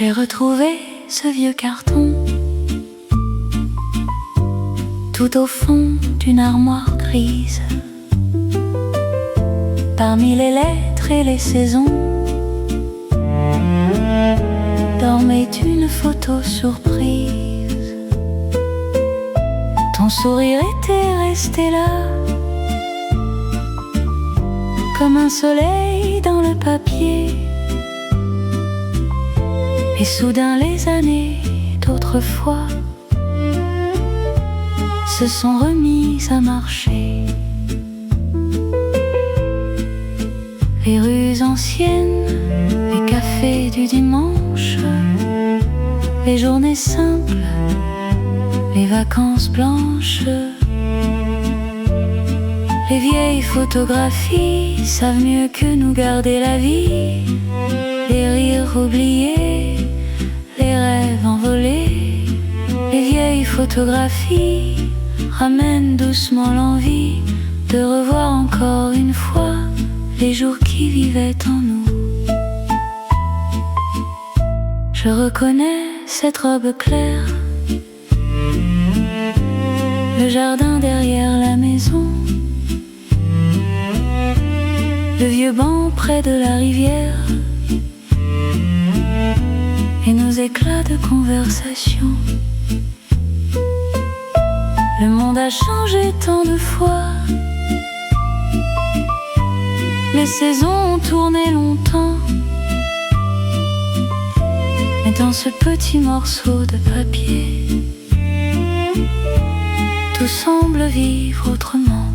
J'ai retrouvé ce vieux carton tout au fond d'une armoire grise. Parmi les lettres et les saisons dormait une photo surprise. Ton sourire était resté là, comme un soleil dans le papier. Et soudain les années d'autrefois se sont remises à marcher. Les rues anciennes, les cafés du dimanche, les journées simples, les vacances blanches. Les vieilles photographies savent mieux que nous garder la vie. Les rires oubliés, les rêves envolés. Les vieilles photographies ramènent doucement l'envie de revoir encore une fois les jours qui vivaient en nous. Je reconnais cette robe claire, le jardin derrière la maison, le vieux banc près de la rivière et nos éclats de conversation. Le monde a changé tant de fois, les saisons ont tourné longtemps, mais dans ce petit morceau de papier, tout semble vivre autrement.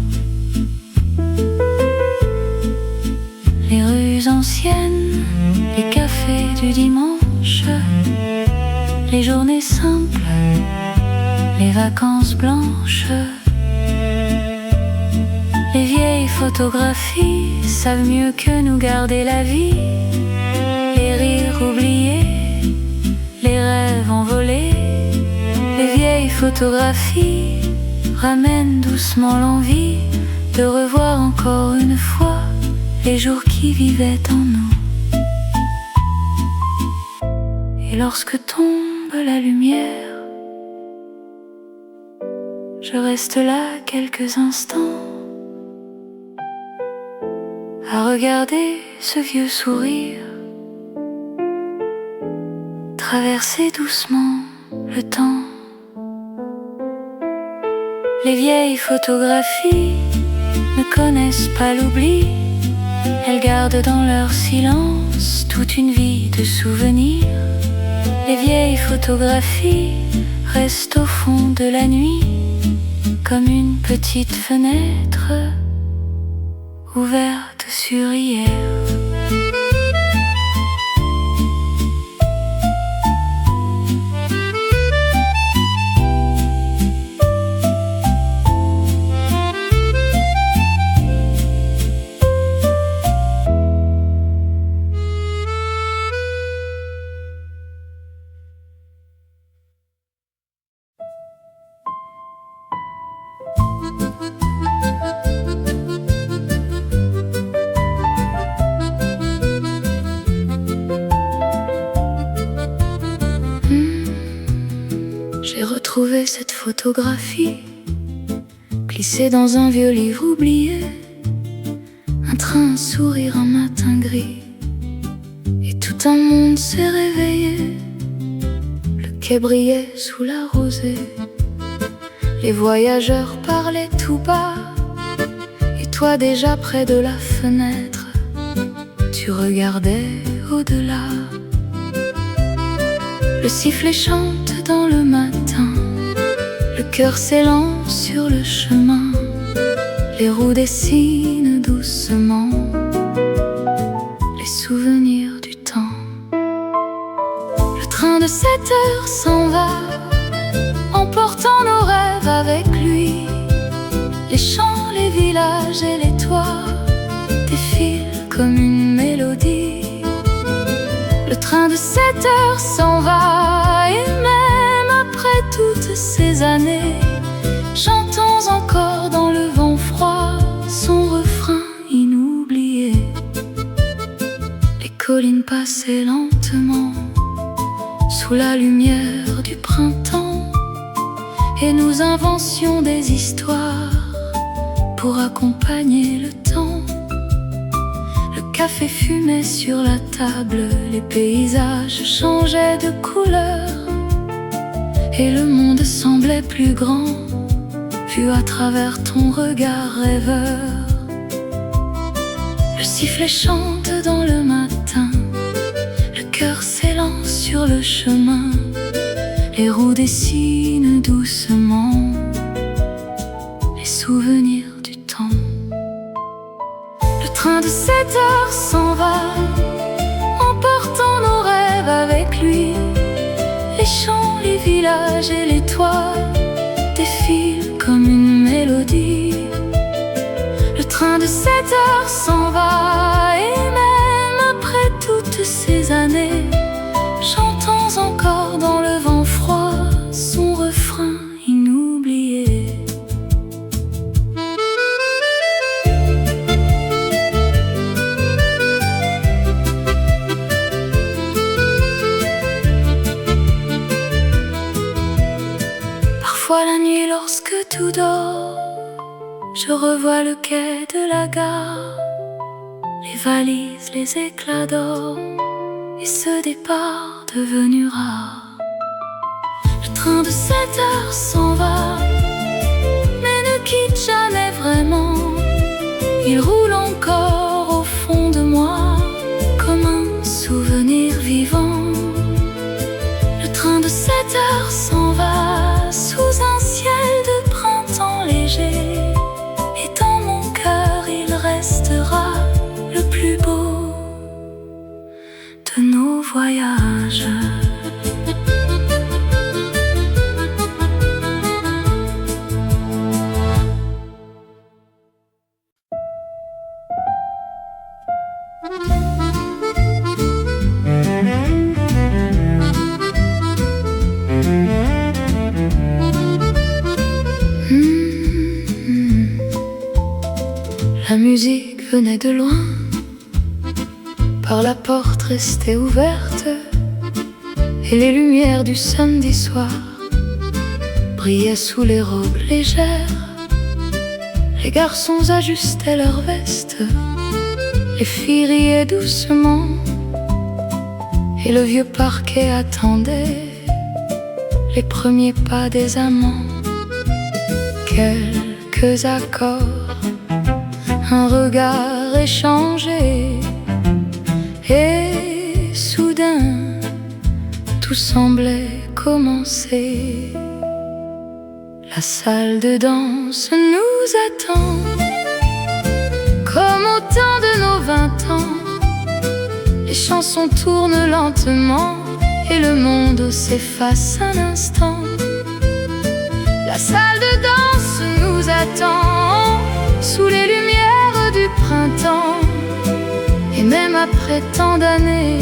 Les rues anciennes, les cafés du dimanche, les journées simples, les vacances blanches. Les vieilles photographies savent mieux que nous garder la vie. Les rires oubliés, les rêves envolés. Les vieilles photographies ramènent doucement l'envie de revoir encore une fois les jours qui vivaient en nous. Et lorsque tombe la lumière, je reste là quelques instants à regarder ce vieux sourire traverser doucement le temps. Les vieilles photographies ne connaissent pas l'oubli. Elles gardent dans leur silence toute une vie de souvenirs. Les vieilles photographies restent au fond de la nuit, comme une petite fenêtre ouverte sur hier. J'ai retrouvé cette photographie glissée dans un vieux livre oublié. Un train, un sourire, un matin gris, et tout un monde s'est réveillé. Le quai brillait sous la rosée, les voyageurs parlaient tout bas, et toi déjà près de la fenêtre, tu regardais au-delà. Le sifflet chante dans le matin, le cœur s'élance sur le chemin, les roues dessinent doucement les souvenirs du temps. Le train de 7 heures s'en va, emportant nos rêves avec lui. Les champs, les villages et les toits défilent comme une mélodie. Le train de 7 heures s'en va, et même après toutes ces années, chantons encore dans le vent froid son refrain inoublié. Les collines passaient lentement, sous la lumière du printemps, et nous inventions des histoires pour accompagner le temps. Le café fumait sur la table, les paysages changeaient de couleur, et le monde semblait plus grand, vu à travers ton regard rêveur. Le sifflet chante dans le matin, le cœur s'élance sur le chemin, les roues dessinent doucement les souvenirs du temps. Le train de 7 heures s'en va, emportant nos rêves avec lui. Les champs, les villages et les toits défilent comme une mélodie. Le train de 7 heures s'en va, et même après toutes ces années, j'entends encore dans le vent froid son refrain inoublié. Parfois la nuit, lorsque tout dort, je revois le quai de la gare, les valises, les éclats d'or, et ce départ devenu rare. Le train de 7 heures s'en va, mais ne quitte jamais vraiment. Il roule encore au fond de moi, comme un souvenir vivant. Le train de 7 heures s'en va, sous un ciel de printemps léger, et dans mon cœur il restera le plus beau de nos voyages. La musique venait de loin, par la porte restée ouverte, et les lumières du samedi soir brillaient sous les robes légères. Les garçons ajustaient leurs vestes, les filles riaient doucement, et le vieux parquet attendait les premiers pas des amants. Quelques accords, un regard échangé, et soudain tout semblait commencer. La salle de danse nous attend, comme au temps de nos 20 ans. Les chansons tournent lentement, et le monde s'efface un instant. La salle de danse nous attend, sous les lumières du printemps. Et même après tant d'années,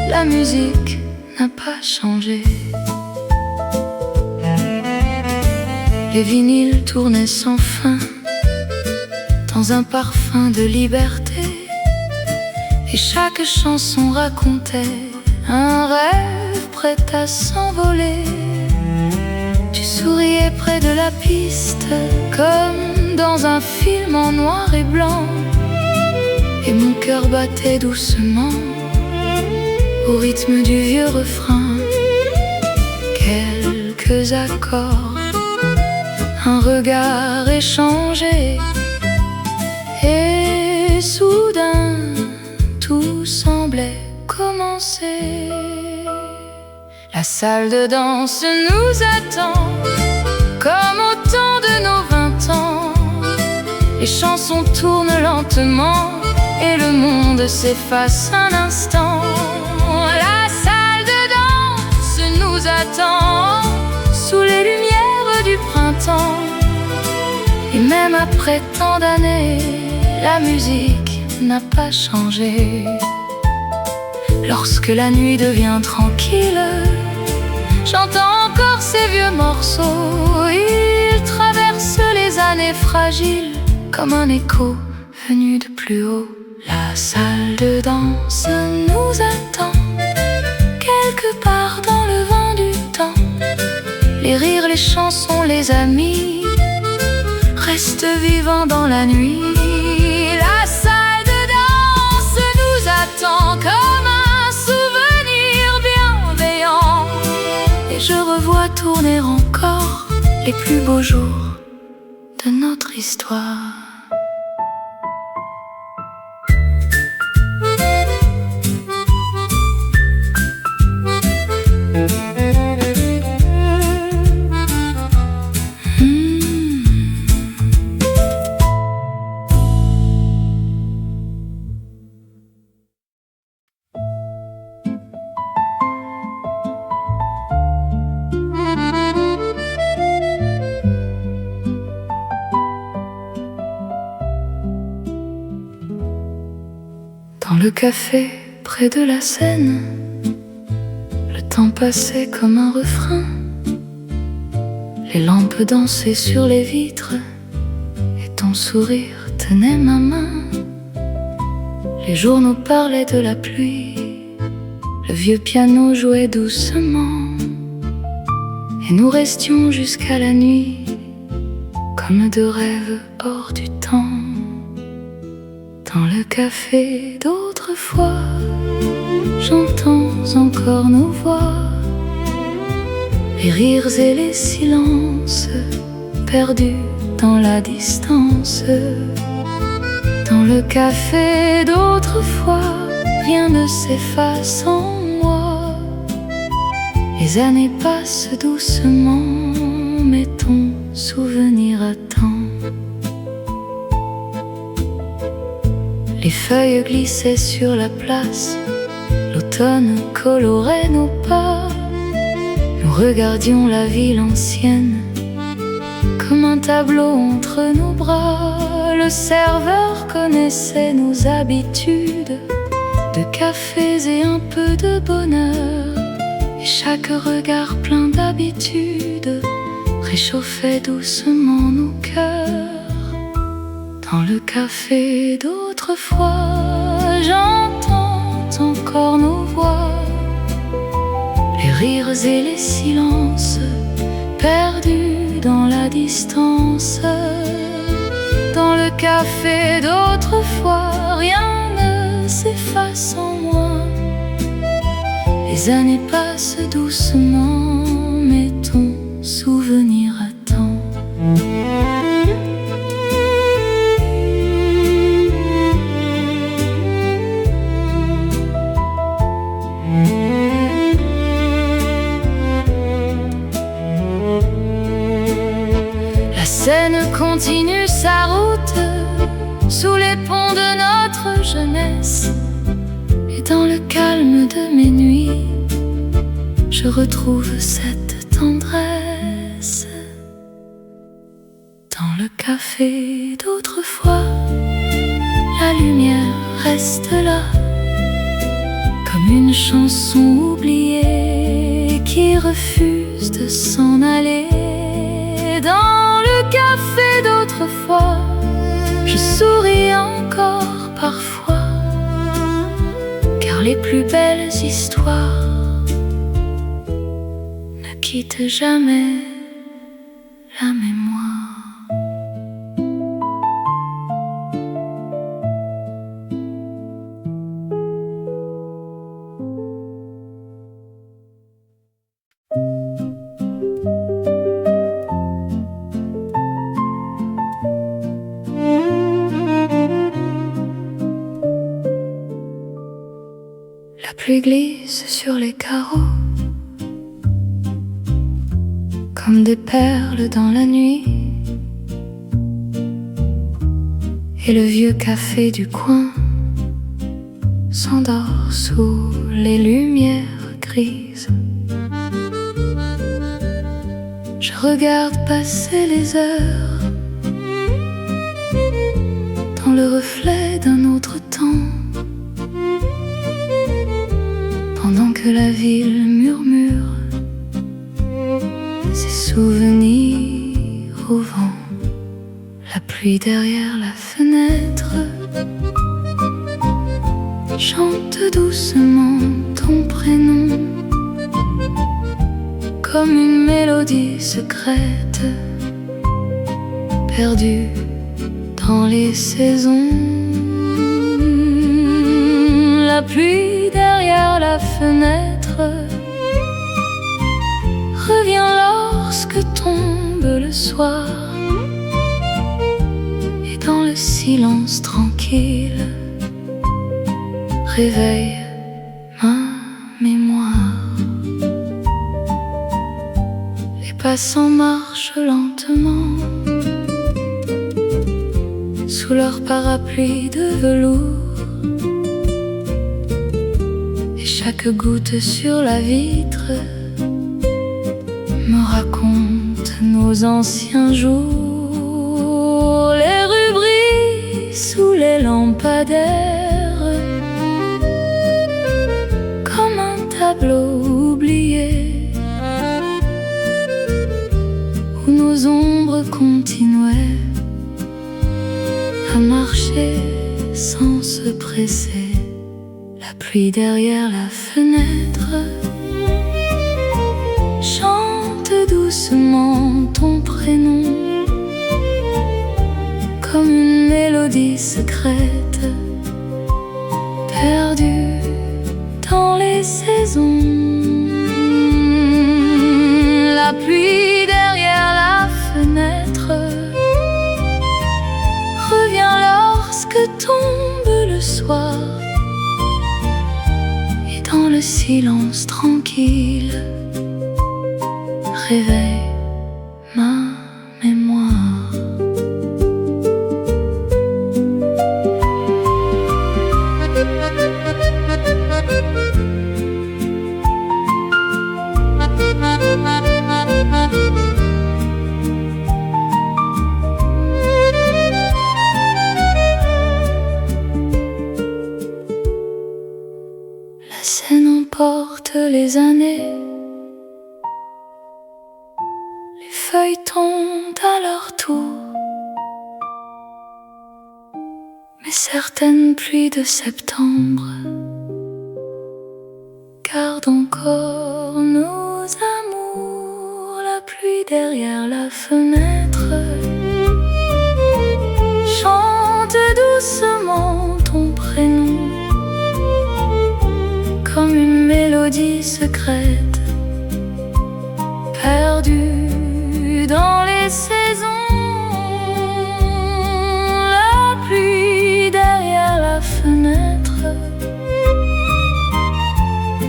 la musique n'a pas changé. Les vinyles tournaient sans fin, dans un parfum de liberté, et chaque chanson racontait un rêve prêt à s'envoler. Tu souriais près de la piste, comme dans un film en noir et blanc, et mon cœur battait doucement au rythme du vieux refrain. Quelques accords, un regard échangé, et soudain tout semblait commencer. La salle de danse nous attend, comme au temps de nos 20 ans. Les chansons tournent lentement, et le monde s'efface un instant. La salle de danse nous attend, sous les lumières du printemps. Et même après tant d'années, la musique n'a pas changé. Lorsque la nuit devient tranquille, j'entends encore ces vieux morceaux. Ils traversent les années fragiles, comme un écho venu de plus haut. La salle de danse nous attend, quelque part dans le tourner encore les plus beaux jours de notre histoire. Dans le café près de la Seine, le temps passait comme un refrain. Les lampes dansaient sur les vitres et ton sourire tenait ma main. Les journaux parlaient de la pluie, le vieux piano jouait doucement, et nous restions jusqu'à la nuit comme deux rêves hors du temps. Dans le café d'autrefois, j'entends encore nos voix, les rires et les silences perdus dans la distance. Dans le café d'autrefois, rien ne s'efface en moi. Les années passent doucement, mais ton souvenir attend. Les feuilles glissaient sur la place, l'automne colorait nos pas. Nous regardions la ville ancienne comme un tableau entre nos bras. Le serveur connaissait nos habitudes de cafés et un peu de bonheur, et chaque regard plein d'habitude réchauffait doucement nos cœurs. Dans le café d'autrefois, j'entends encore nos voix, les rires et les silences perdus dans la distance. Dans le café d'autrefois, rien ne s'efface en moi. Les années passent doucement, mais ton souvenir attend. La Seine continue sa route sous les ponts de notre jeunesse, et dans le calme de mes nuits, je retrouve cette tendresse. Dans le café d'autrefois, la lumière reste là, comme une chanson oubliée qui refuse de s'en aller. Dans le café d'autrefois, je souris encore parfois, car les plus belles histoires ne quittent jamais la mémoire. La pluie glisse sur les carreaux comme des perles dans la nuit, et le vieux café du coin s'endort sous les lumières grises. Je regarde passer les heures dans le reflet d'un autre temps, pendant que la ville murmure ses souvenirs au vent. La pluie derrière la fenêtre chante doucement ton prénom, comme une mélodie secrète perdue dans les saisons. La pluie derrière la fenêtre revient là le soir. Et dans le silence tranquille, réveille ma mémoire. Les passants marchent lentement sous leur parapluie de velours, et chaque goutte sur la vitre me raconte nos anciens jours. Les rues brillent sous les lampadaires comme un tableau oublié, où nos ombres continuaient à marcher sans se presser. La pluie derrière la fenêtre chante doucement ton prénom, comme une mélodie secrète perdue dans les saisons. La pluie derrière la fenêtre revient lorsque tombe le soir, et dans le silence tranquille, réveille ma mémoire. La Seine emporte les années, les feuilles tombent à leur tour, mais certaines pluies de septembre gardent encore nos amours. La pluie derrière la fenêtre chante doucement ton prénom, comme une mélodie secrète perdue dans les saisons. La pluie derrière la fenêtre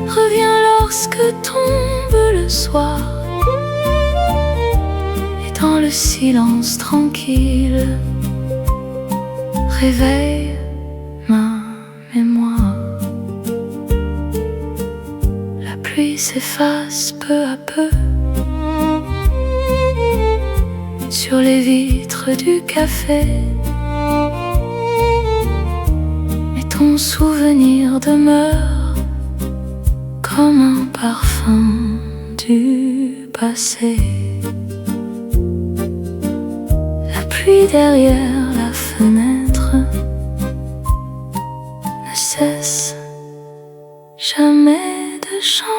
revient lorsque tombe le soir, et dans le silence tranquille, réveille ma mémoire. La pluie s'efface peu à peu sur les vitres du café, mais ton souvenir demeure comme un parfum du passé. La pluie derrière la fenêtre ne cesse jamais de chanter.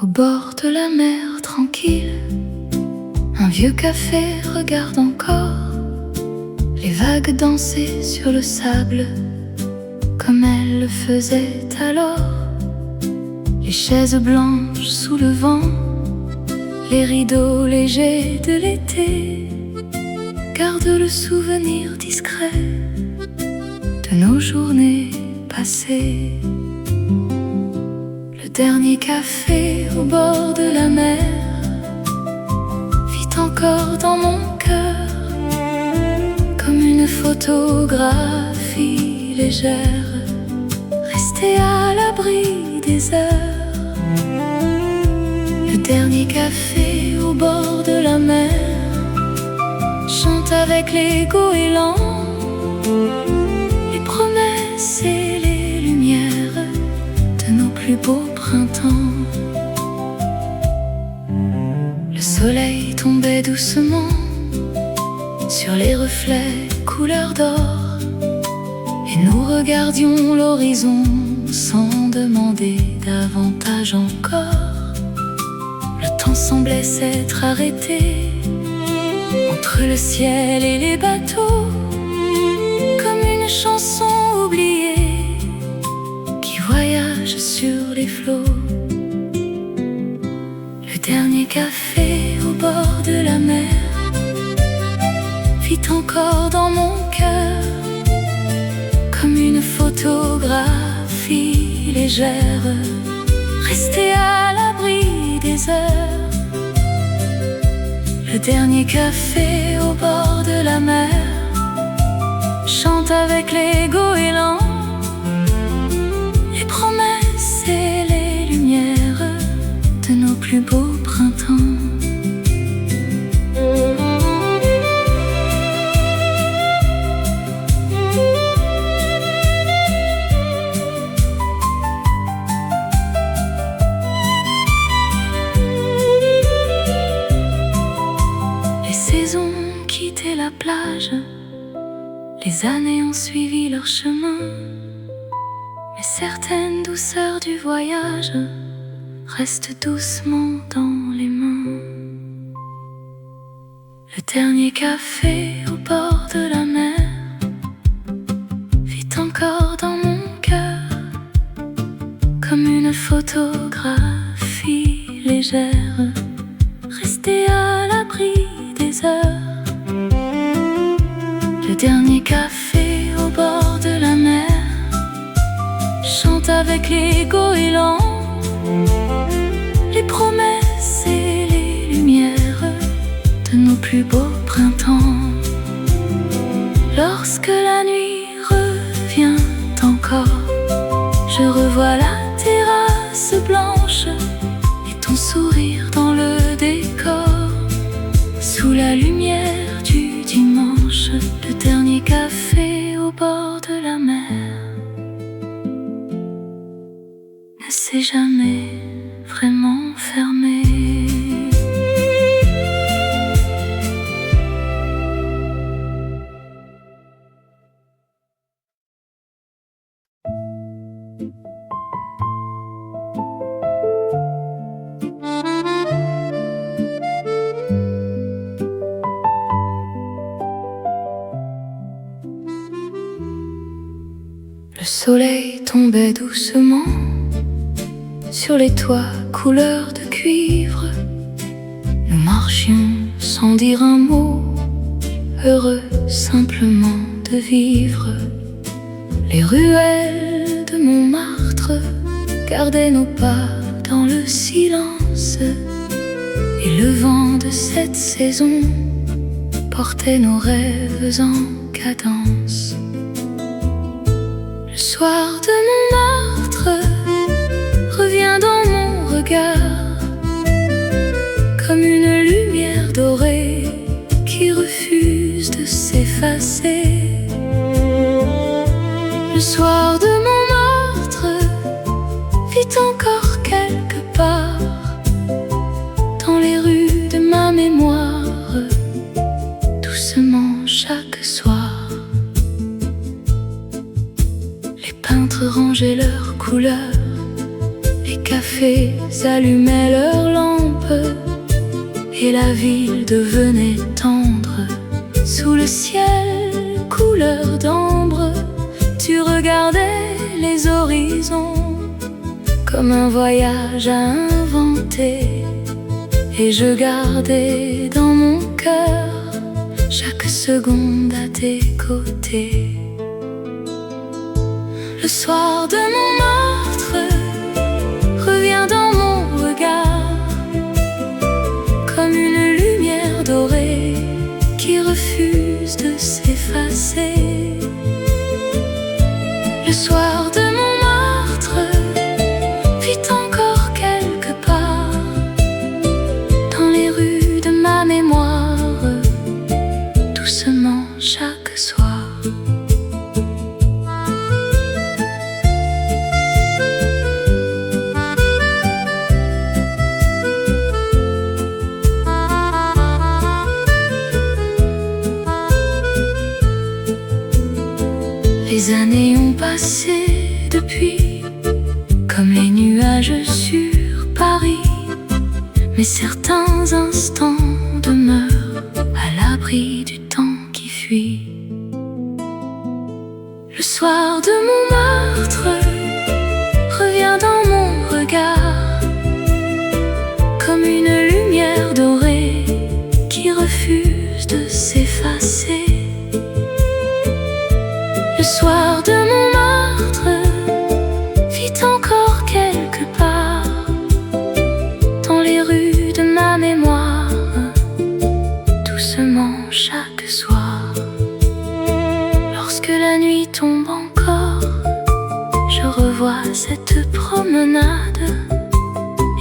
Au bord de la mer tranquille, un vieux café regarde encore les vagues danser sur le sable comme elles le faisaient alors. Les chaises blanches sous le vent, les rideaux légers de l'été gardent le souvenir discret de nos journées passées. Le dernier café au bord de la mer vit encore dans mon cœur comme une photographie légère restée à l'abri des heures. Le dernier café au bord de la mer chante avec les goélands les promesses et les lumières de nos plus beaux printemps. Le soleil tombait doucement sur les reflets couleur d'or, et nous regardions l'horizon sans demander davantage encore. temps semblait s'être arrêté entre le ciel et les bateaux, comme une chanson oubliée qui voyage sur les flots. Le dernier café au bord de la mer vit encore dans mon cœur, comme une photographie légère, restée à l'abri des heures. Le dernier café au bord de la mer chante avec les goélands les promesses et les lumières de nos plus beaux printemps. La plage, les années ont suivi leur chemin, mais certaines douceurs du voyage restent doucement dans les mains. Le dernier café au bord de la mer vit encore dans mon cœur, comme une photographie légère, restée à l'abri des heures. Le dernier café au bord de la mer chante avec les goélands les promesses et les lumières de nos plus beaux printemps. Lorsque la nuit revient encore, je revois la terrasse blanche et ton sourire dans le décor, sous la lumière du dimanche. Le dernier café au bord de la mer ne s'est jamais vraiment fermé. Le soleil tombait doucement sur les toits couleur de cuivre. Nous marchions sans dire un mot, heureux simplement de vivre. Les ruelles de Montmartre gardaient nos pas dans le silence, et le vent de cette saison portait nos rêves en cadence. Le soir de Montmartre revient dans mon regard comme une lumière dorée qui refuse de s'effacer. Le soir de Montmartre vit encore quelque part dans les rues de ma mémoire, doucement chaque soir. Peintres rangeaient leurs couleurs, les cafés allumaient leurs lampes, et la ville devenait tendre sous le ciel couleur d'ambre. Tu regardais les horizons comme un voyage à inventer, et je gardais dans mon cœur chaque seconde à tes côtés. Le soir de Montmartre revient dans mon regard comme une lumière dorée qui refuse de s'effacer. Le soir de Montmartre vit encore quelque part dans les rues de ma mémoire, doucement chaque soir. Les années ont passé depuis, comme les nuages sur Paris, Mais certains instants demeurent à l'abri du temps qui fuit. Le soir de mon meurtre revient dans mon regard comme une lumière dorée qui refuse de s'effacer. Le soir de mon meurtre vit encore quelque part dans les rues de ma mémoire, doucement chaque soir. Lorsque la nuit tombe encore, je revois cette promenade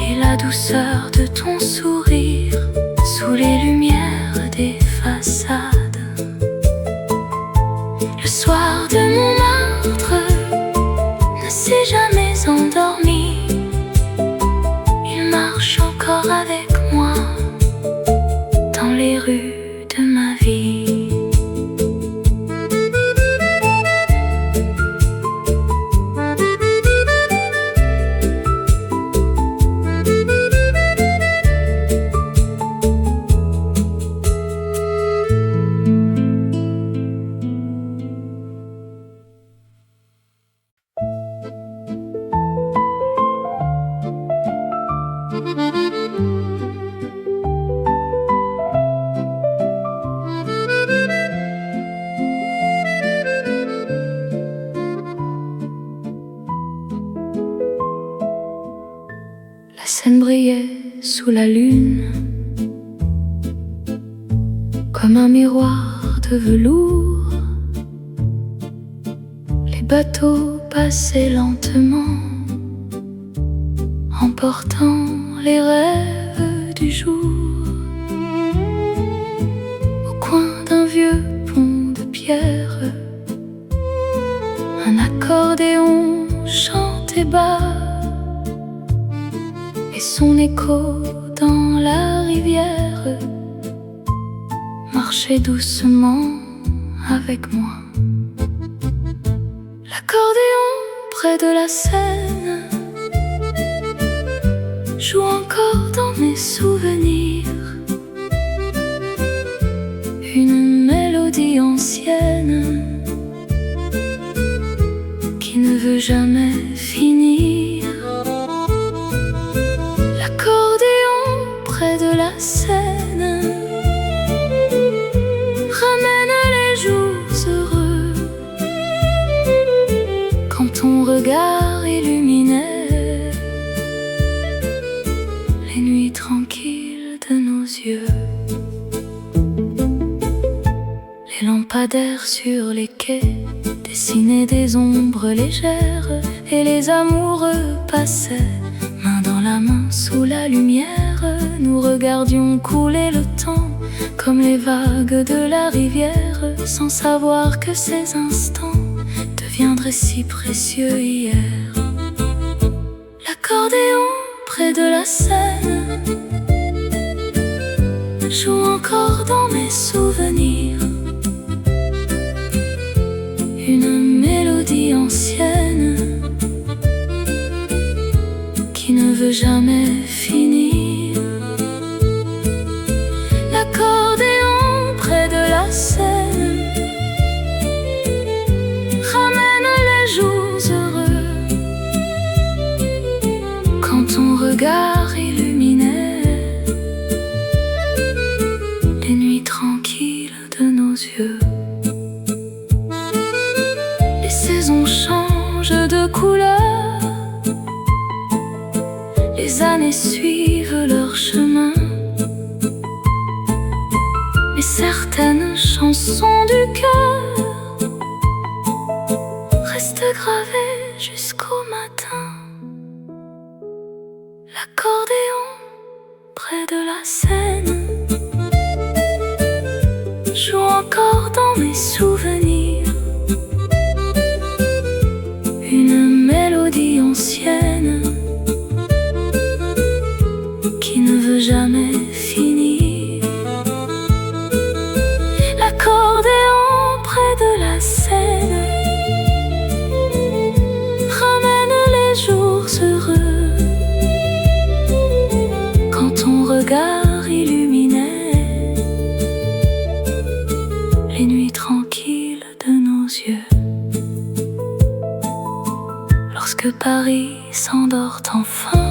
et la douceur de ton sourire sous les lumières des façades. Le soir de mon meurtre ne s'est jamais endormi. Il marche encore avec moi dans les rues de ma vie. La Seine brillait sous la lune comme un miroir de velours. Les bateaux passaient lentement, emportant les rêves du jour. Au coin d'un vieux pont de pierre, un accordéon chantait bas, et son écho dans la rivière marchait doucement avec moi. L'accordéon près de la Seine joue encore dans mes souvenirs une mélodie ancienne qui ne veut jamais finir. L'accordéon près de la Seine ramène les jours heureux quand ton regard illuminait les nuits tranquilles de nos yeux. Les lampadaires sur les quais dessinaient des ombres légères, et les amoureux passaient main dans la main sous la lumière. Nous regardions couler le temps comme les vagues de la rivière, sans savoir que ces instants deviendraient si précieux hier. L'accordéon près de la Seine joue encore dans mes souvenirs une mélodie ancienne qui ne veut jamais finir. L'accordéon près de la Seine ramène les jours heureux quand ton regard illuminait les nuits tranquilles de nos yeux. Les saisons changent de couleur, les années suivent leur chemin, mais certaines chansons du cœur restent gravées jusqu'au matin. L'accordéon près de la Seine joue encore dans mes souvenirs une mélodie ancienne qui ne veut jamais finir. L'accordéon près de la Seine ramène les jours heureux quand ton regard yeux. Lorsque Paris s'endort enfin,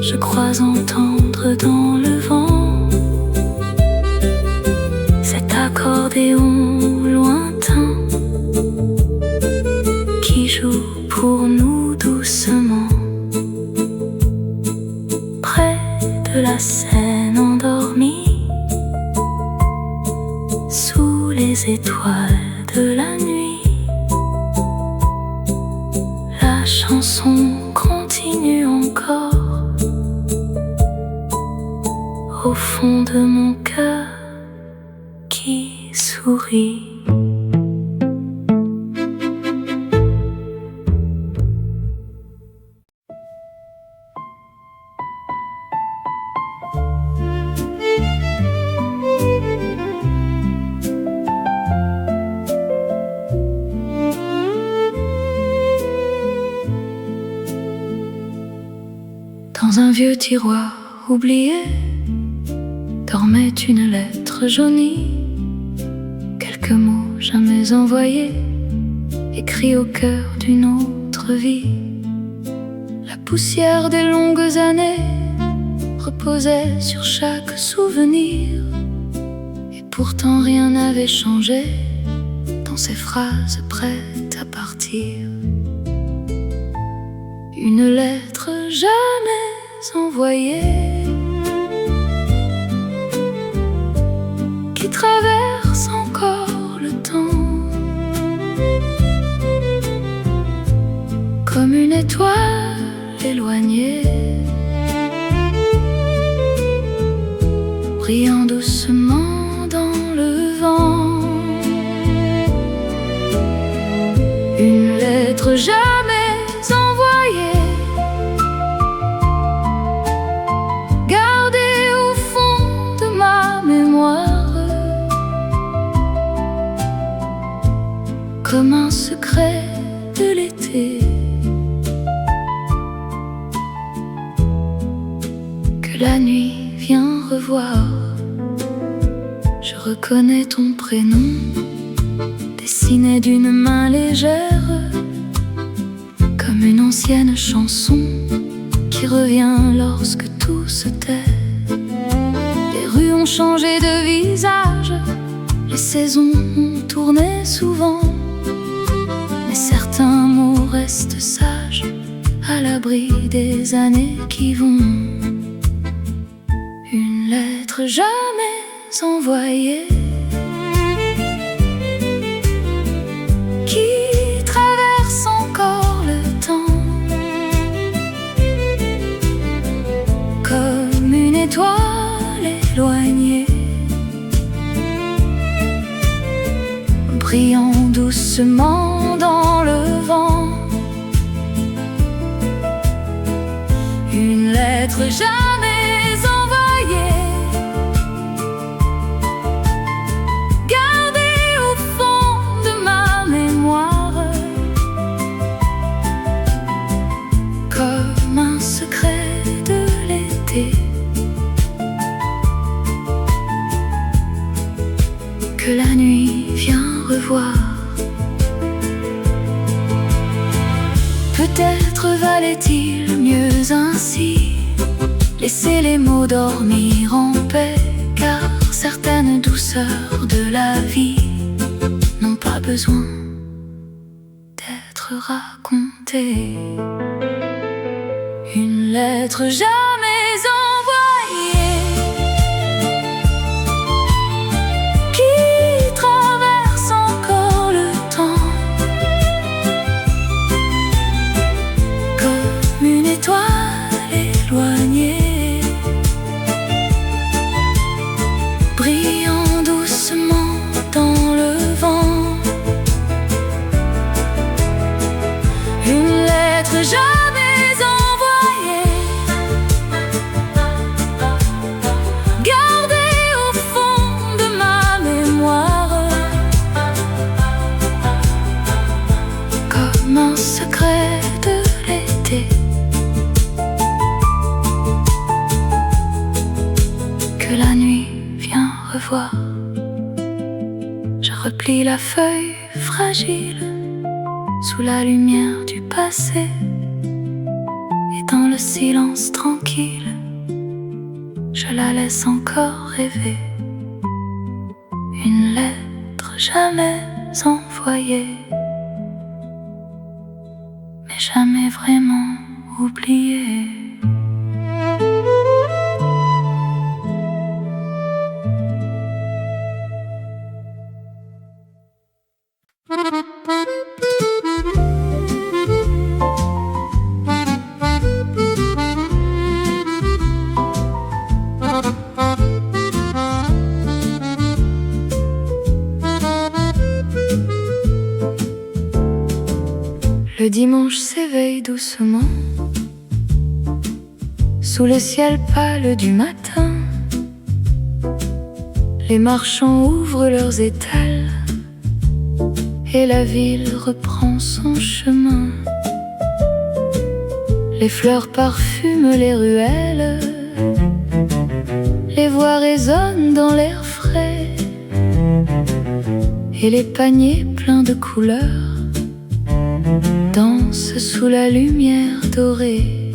je crois entendre dans le vent cet accordéon lointain qui joue pour nous doucement près de la Seine endormie, sous les étoiles de la nuit. La chanson continue encore au fond de mon cœur qui sourit. Dans un vieux tiroir oublié dormait une lettre jaunie, quelques mots jamais envoyés, écrits au cœur d'une autre vie. La poussière des longues années reposait sur chaque souvenir, et pourtant rien n'avait changé dans ces phrases prêtes à partir. Une lettre jamais envoyée qui traverse encore le temps comme une étoile éloignée, brillant doucement dans le vent. Une lettre jamais envoyée, gardée au fond de ma mémoire comme un secret de l'été, que la nuit vient revoir. Je reconnais ton prénom, dessiné d'une main légère, comme une ancienne chanson qui revient lorsque tout se tait. Les rues ont changé de visage, les saisons ont tourné souvent, mais certains mots restent sages, à l'abri des années qui vont. Une lettre jamais envoyée qui traverse encore le temps comme une étoile éloignée, brillant doucement dans le vent. Une lettre jamais envoyée, gardée au fond de ma mémoire comme un secret de l'été, que la nuit vient revoir. Peut-être valait-il mieux ainsi, laisser les mots dormir en paix, car certaines douceurs de la vie n'ont pas besoin d'être racontées. Une lettre jamais envoyée qui traverse encore le temps comme une étoile éloignée, brillant doucement dans le vent. Une lettre jamais envoyée, J'oublie la feuille fragile sous la lumière du passé, et dans le silence tranquille, je la laisse encore rêver. Une lettre jamais envoyée, mais jamais vraiment oubliée. Le dimanche s'éveille doucement sous le ciel pâle du matin. Les marchands ouvrent leurs étals et la ville reprend son chemin. Les fleurs parfument les ruelles, les voix résonnent dans l'air frais, et les paniers pleins de couleurs dansent sous la lumière dorée.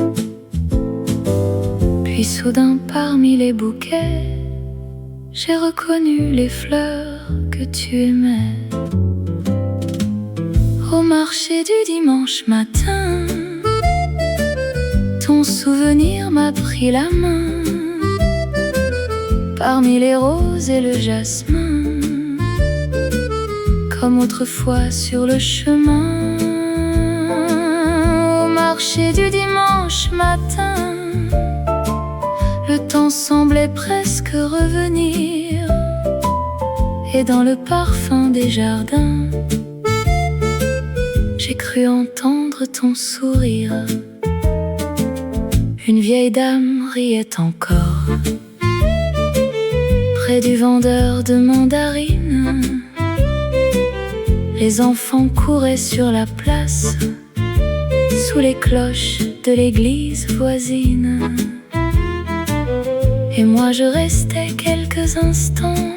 Puis soudain parmi les bouquets, j'ai reconnu les fleurs que tu aimais. Au marché du dimanche matin, ton souvenir m'a pris la main. Parmi les roses et le jasmin, comme autrefois sur le chemin. Au marché du dimanche matin, le temps semblait presque revenir, et dans le parfum des jardins, j'ai cru entendre ton sourire. Une vieille dame riait encore près du vendeur de mandarines. Les enfants couraient sur la place sous les cloches de l'église voisine. Et moi je restais quelques instants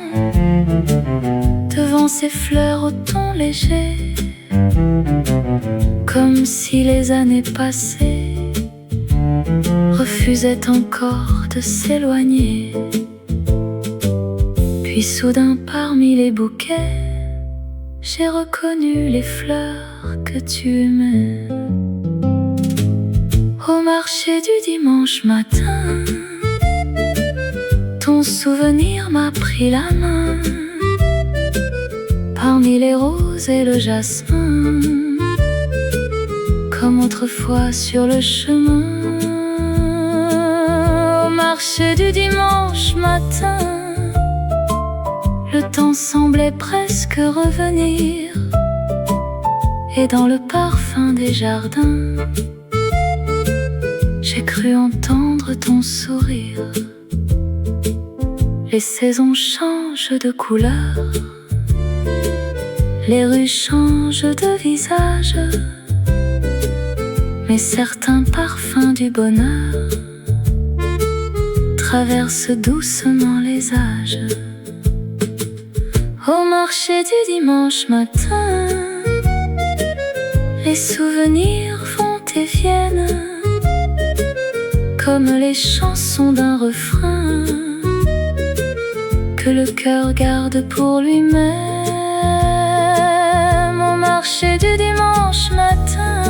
devant ces fleurs au ton léger, comme si les années passées refusaient encore de s'éloigner. Puis soudain parmi les bouquets, j'ai reconnu les fleurs que tu aimais. Au marché du dimanche matin, ton souvenir m'a pris la main. Parmi les roses et le jasmin, comme autrefois sur le chemin. Au marché du dimanche matin, le temps semblait presque revenir, et dans le parfum des jardins, j'ai cru entendre ton sourire. Les saisons changent de couleur, les rues changent de visage, mais certains parfums du bonheur traversent doucement les âges. Au marché du dimanche matin, les souvenirs vont et viennent, comme les chansons d'un refrain que le cœur garde pour lui-même. Au marché du dimanche matin,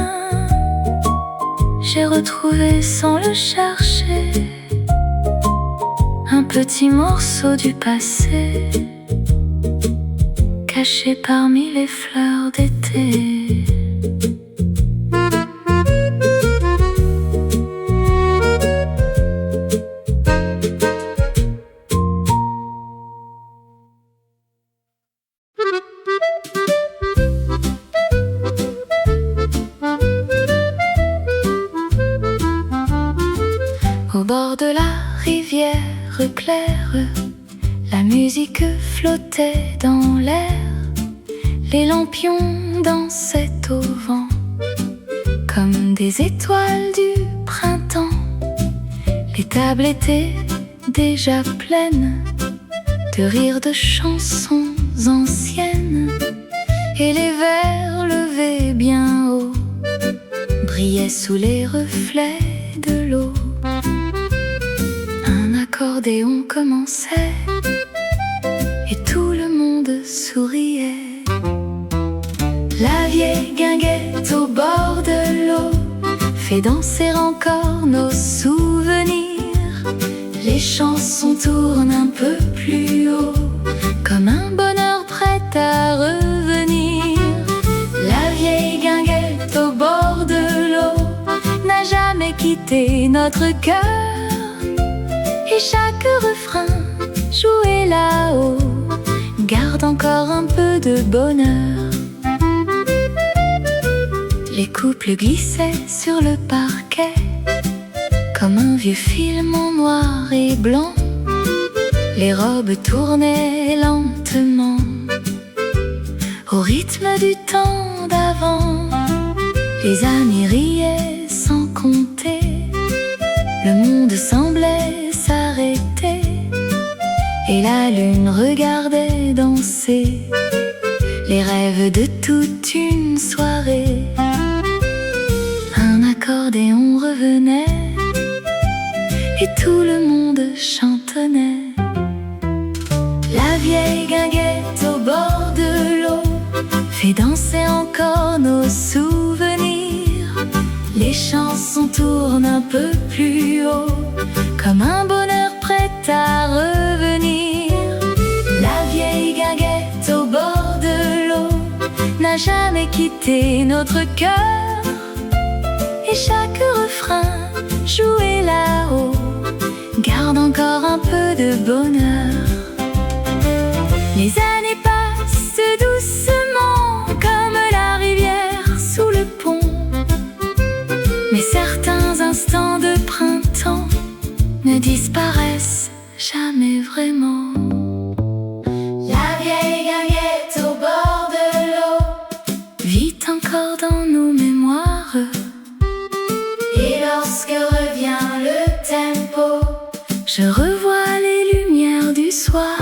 j'ai retrouvé sans le chercher un petit morceau du passé, caché parmi les fleurs d'été. Au bord de la rivière claire, la musique flottait dans l'air. Les lampions dansaient au vent comme des étoiles du printemps. Les tables étaient déjà pleines de rires de chansons anciennes. et les verres levés bien haut brillaient sous les reflets de l'eau. Un accordéon commençait et tout le monde souriait. La vieille guinguette au bord de l'eau fait danser encore nos souvenirs. Les chansons tournent un peu plus haut, comme un bonheur prêt à revenir. La vieille guinguette au bord de l'eau n'a jamais quitté notre cœur, et chaque refrain joué là-haut garde encore un peu de bonheur. Les couples glissaient sur le parquet comme un vieux film en noir et blanc. Les robes tournaient lentement au rythme du temps d'avant. Les années riaient sans compter, le monde semblait s'arrêter, et la lune regardait danser les rêves de toute une soirée. Un accordéon revenait et tout le monde chantonnait. La vieille guinguette au bord de l'eau fait danser encore nos souvenirs. Les chansons tournent un peu plus haut, comme un bonheur prêt à revenir. La vieille guinguette au bord de l'eau n'a jamais quitté notre cœur, et chaque refrain joué là-haut garde encore un peu de bonheur. Les années passent doucement comme la rivière sous le pont, mais certains instants de printemps ne disparaissent jamais vraiment. La vieille guinguette au bord de l'eau vit encore dans nos mémoires, et lorsque revient le tempo, je revois les lumières du soir.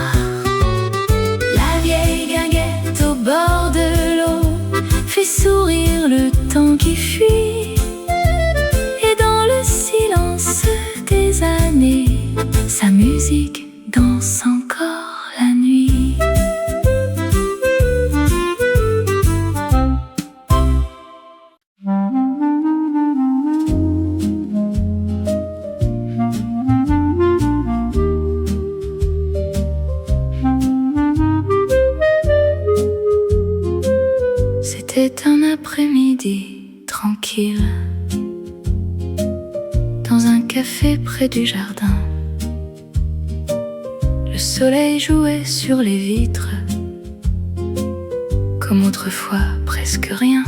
La vieille guinguette au bord de l'eau fait sourire le temps qui fuit, et dans le silence des années, sa musique danse encore la nuit. C'était un après-midi tranquille, dans un café près du jardin. Le soleil jouait sur les vitres, comme autrefois presque rien.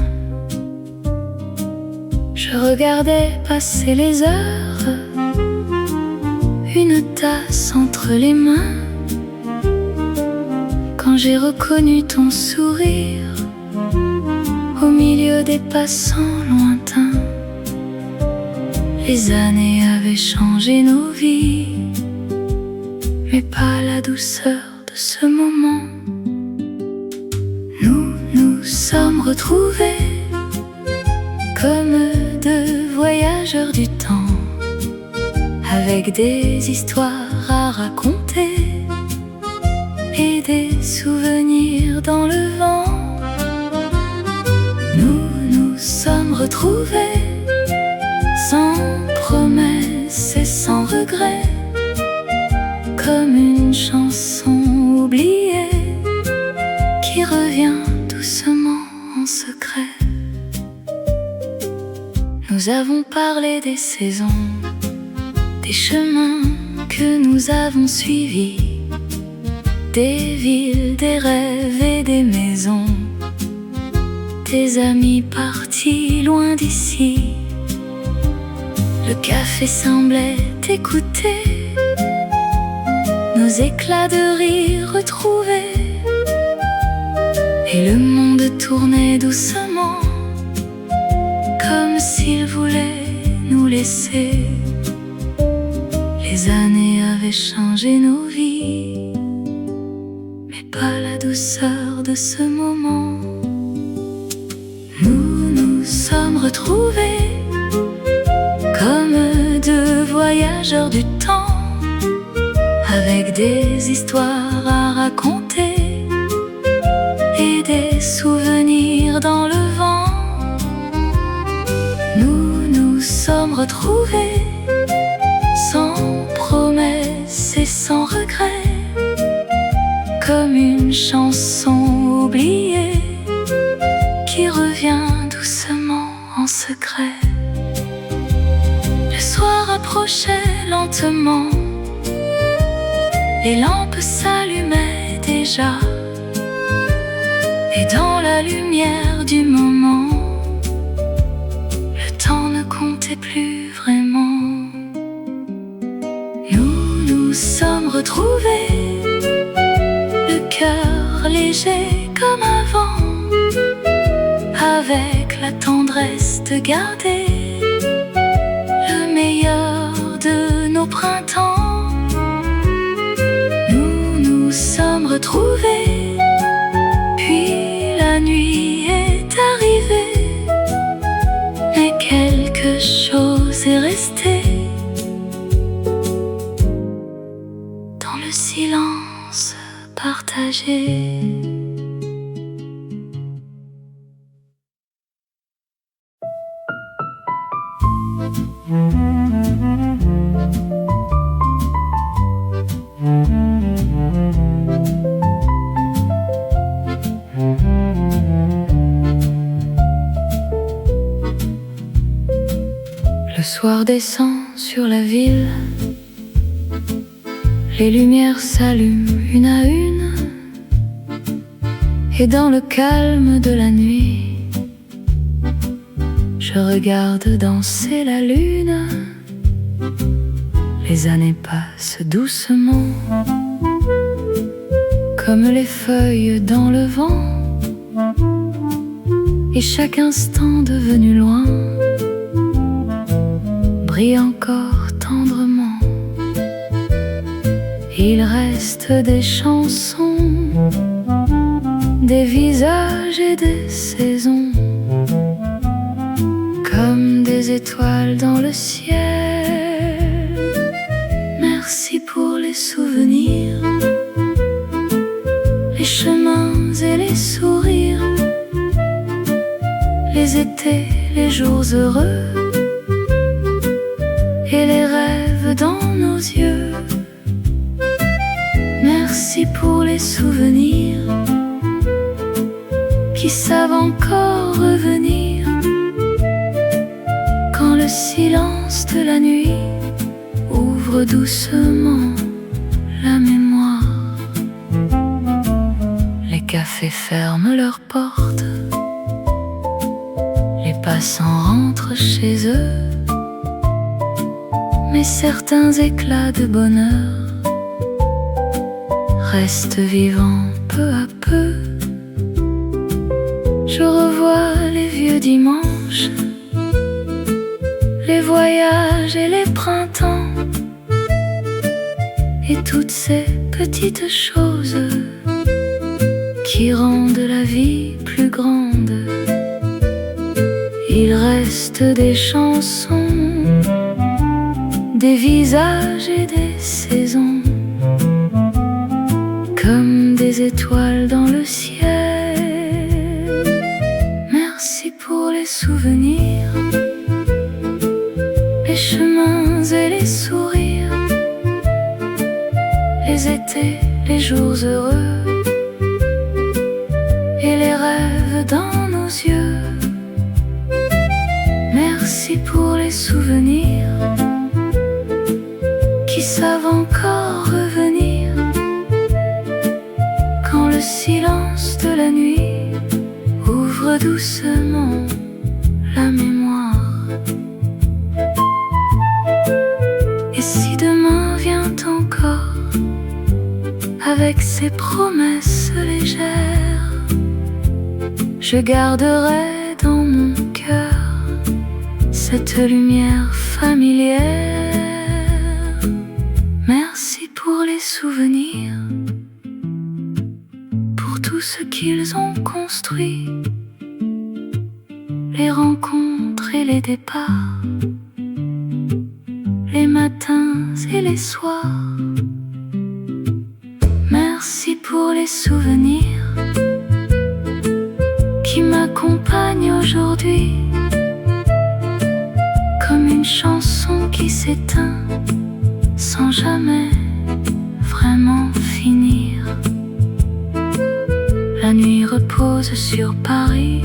Je regardais passer les heures, une tasse entre les mains, quand j'ai reconnu ton sourire au milieu des passants lointains. Les années avaient changé nos vies, mais pas la douceur de ce moment. Nous nous sommes retrouvés comme deux voyageurs du temps, avec des histoires à raconter et des souvenirs dans le vent. Nous nous sommes retrouvés sans promesse et sans regret, comme une chanson oubliée qui revient doucement en secret. Nous avons parlé des saisons, des chemins que nous avons suivis, des villes, des rêves et des maisons, des amis partis loin d'ici. Le café semblait écouter nos éclats de rire retrouvés, et le monde tournait doucement, comme s'il voulait nous laisser. Les années avaient changé nos vies, mais pas la douceur de ce moment. sommes retrouvés comme deux voyageurs du temps, avec des histoires à raconter et des souvenirs dans le vent. Nous nous sommes retrouvés sans promesse et sans regret, comme une chanson oubliée qui revient doucement en secret. Le soir approchait lentement, les lampes s'allumaient déjà, et dans la lumière du moment, le temps ne comptait plus vraiment. Nous nous sommes retrouvés, le cœur léger comme avant, avec la tendresse de garder le meilleur de nos printemps. Nous nous sommes retrouvés, puis la nuit est arrivée, mais quelque chose est resté dans le silence partagé. Le soir descend sur la ville, les lumières s'allument une à une, et dans le calme de la nuit, je regarde danser la lune. Les années passent doucement, comme les feuilles dans le vent, et chaque instant devenu loin brille encore tendrement. Il reste des chansons, des visages et des saisons, comme des étoiles dans le ciel. Merci pour les souvenirs, les chemins et les sourires, les étés, les jours heureux et les rêves dans nos yeux. Merci pour les souvenirs qui savent encore revenir quand le silence de la nuit ouvre doucement la mémoire. Les cafés ferment leurs portes, les passants rentrent chez eux, mais certains éclats de bonheur restent vivants peu à peu. Je revois les vieux dimanches, les voyages et les printemps, et toutes ces petites choses qui rendent la vie plus grande. Il reste des chansons, des visages et des saisons, comme des étoiles dans le ciel. Merci pour les souvenirs, les chemins et les sourires, les étés, les jours heureux et les rêves dans nos yeux. Merci pour les souvenirs qui savent encore revenir quand le silence de la nuit ouvre doucement la mémoire. Et si demain vient encore avec ses promesses légères, je garderai dans mon cœur cette lumière familière. Merci pour les souvenirs, pour tout ce qu'ils ont construit, les rencontres et les départs, les matins et les soirs. Merci pour les souvenirs qui m'accompagnent aujourd'hui, comme une chanson qui s'éteint sans jamais vraiment finir. La nuit repose sur Paris,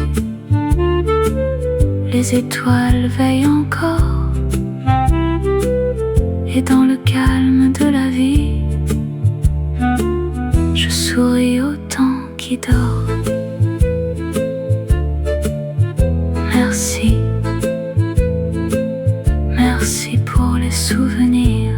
les étoiles veillent encore, et dans le calme de la vie, je souris au temps qui dort. Merci, merci pour les souvenirs.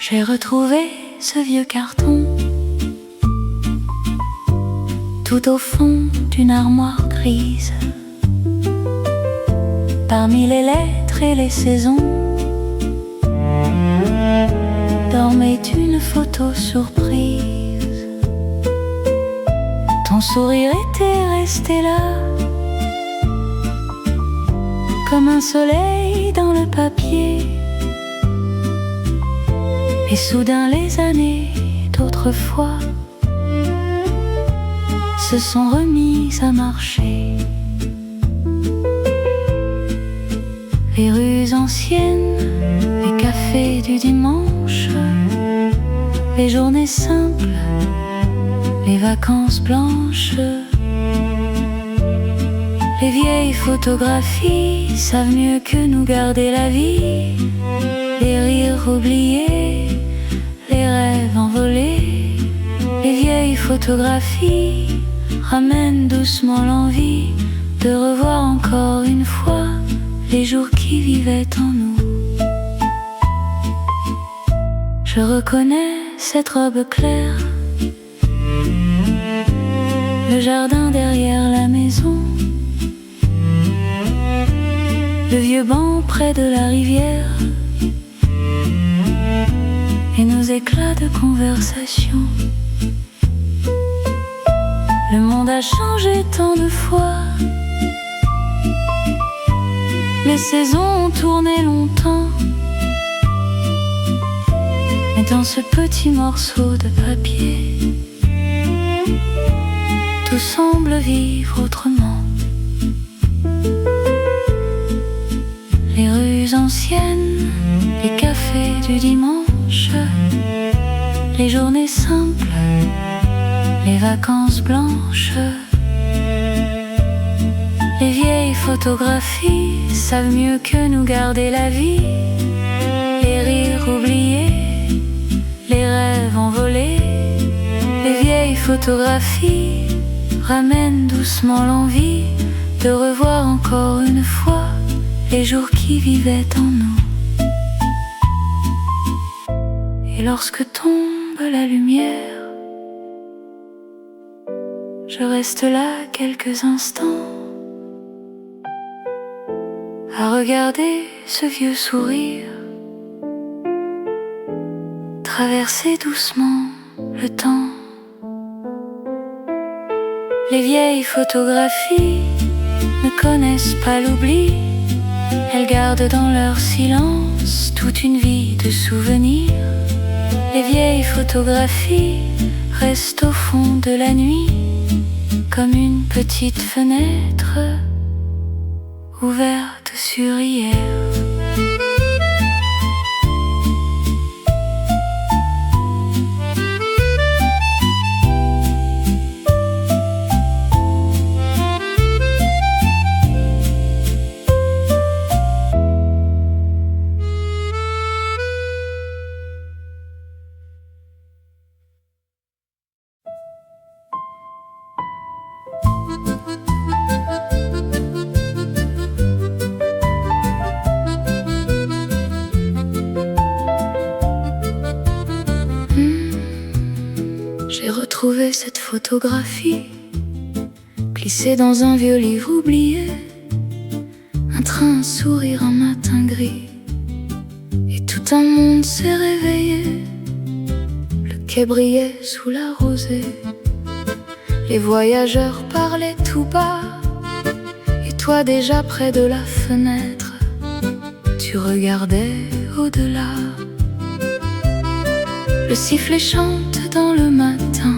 J'ai retrouvé ce vieux carton tout au fond d'une armoire grise. Parmi les lettres et les saisons dormait une photo surprise. Ton sourire était resté là, comme un soleil dans le papier. Et soudain les années d'autrefois se sont remises à marcher. Les rues anciennes, les cafés du dimanche, les journées simples, les vacances blanches. Les vieilles photographies savent mieux que nous garder la vie. Les rires oubliés, les rêves envolés. Les vieilles photographies ramènent doucement l'envie de revoir encore une fois les jours qui vivaient en nous. Je reconnais cette robe claire, le jardin derrière la maison, le vieux banc près de la rivière et nos éclats de conversation. Le monde a changé tant de fois, les saisons ont tourné longtemps, mais dans ce petit morceau de papier, tout semble vivre autrement. Les rues anciennes, les cafés du dimanche, les journées simples, les vacances blanches. Les vieilles photographies savent mieux que nous garder la vie. Les rires oubliés, les rêves envolés. Les vieilles photographies ramènent doucement l'envie de revoir encore une fois les jours qui vivaient en nous. Et lorsque tombe la lumière, je reste là quelques instants à regarder ce vieux sourire traverser doucement le temps. Les vieilles photographies ne connaissent pas l'oubli, elles gardent dans leur silence toute une vie de souvenirs. Les vieilles photographies restent au fond de la nuit, comme une petite fenêtre ouverte sur hier. photographies glissées dans un vieux livre oublié. Un train, un sourire, un matin gris, et tout un monde s'est réveillé. Le quai brillait sous la rosée, les voyageurs parlaient tout bas, et toi déjà près de la fenêtre, tu regardais au-delà. Le sifflet chante dans le matin,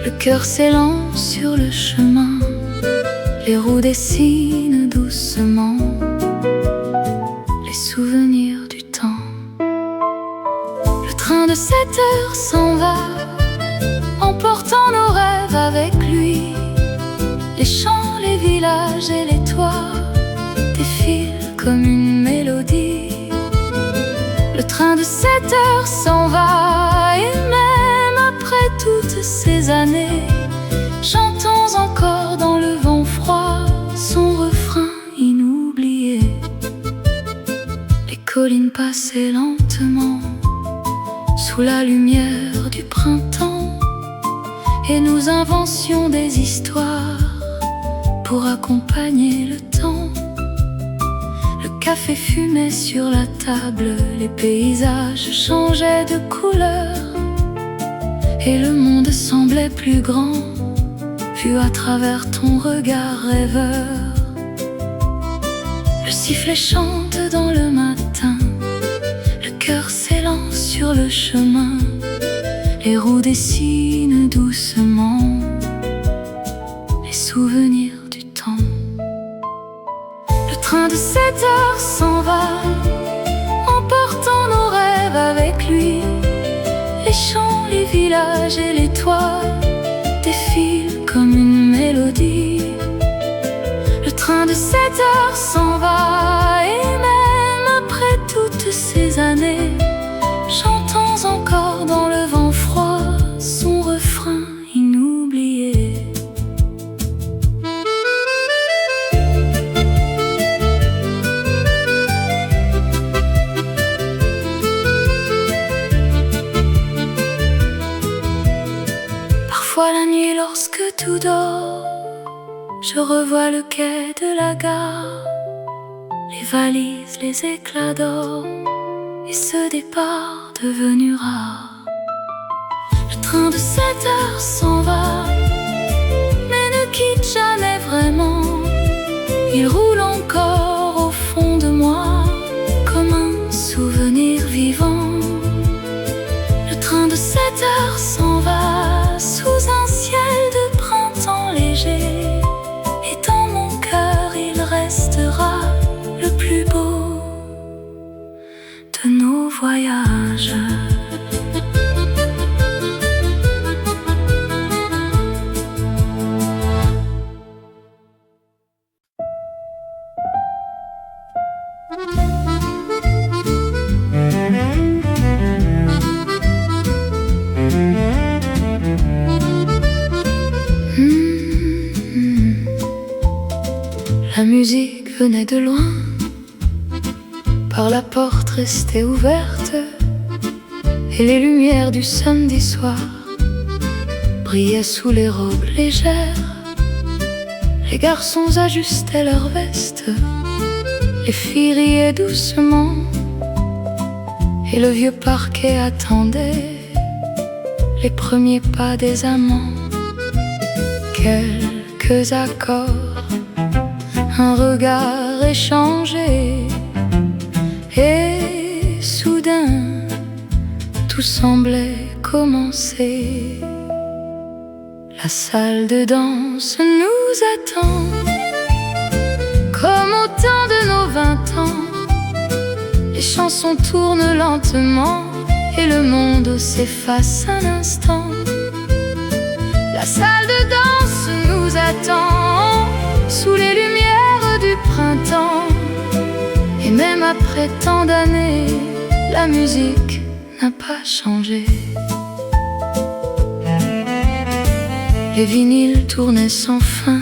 le cœur s'élance sur le chemin, les roues dessinent doucement les souvenirs du temps. Le train de 7 heures s'en va, emportant nos rêves avec lui. Les champs, les villages et les toits défilent comme une mélodie. Le train de 7 heures s'en va, et même après toutes ces années, chantons encore dans le vent froid son refrain inoublié. Les collines passaient lentement sous la lumière du printemps, et nous inventions des histoires pour accompagner le temps. Le café fumait sur la table, les paysages changeaient de couleur, et le monde semblait plus grand vu à travers ton regard rêveur. Le sifflet chante dans le matin, le cœur s'élance sur le chemin, les roues dessinent doucement les souvenirs du temps. Le train de 7 heures s'en va, emportant nos rêves avec lui. Les champs, les villages et les toits défilent comme une mélodie. Le train de 7 heures s'en va, et même après toutes ces années, chantons encore dans le vent froid son refrain inoublié. Parfois la nuit lorsque tout dort, je revois le quai de la gare, les valises, les éclats d'or, et ce départ devenu rare. Le train de 7 heures s'en va, mais ne quitte jamais vraiment. Il roule encore au fond de moi comme un souvenir vivant. Le train de 7 heures s'en va sous un ciel de printemps léger, et dans mon cœur il restera le plus beau de nos voyages. La musique venait de loin, par la porte restée ouverte, et les lumières du samedi soir brillaient sous les robes légères. Les garçons ajustaient leurs vestes, les filles riaient doucement, et le vieux parquet attendait les premiers pas des amants. Quelques accords, un regard échangé, et soudain tout semblait commencer. La salle de danse nous attend, comme au temps de nos 20 ans. Les chansons tournent lentement, et le monde s'efface un instant. La salle de danse nous attend, sous les lumières du printemps. Et même après tant d'années, la musique n'a pas changé. Les vinyles tournaient sans fin,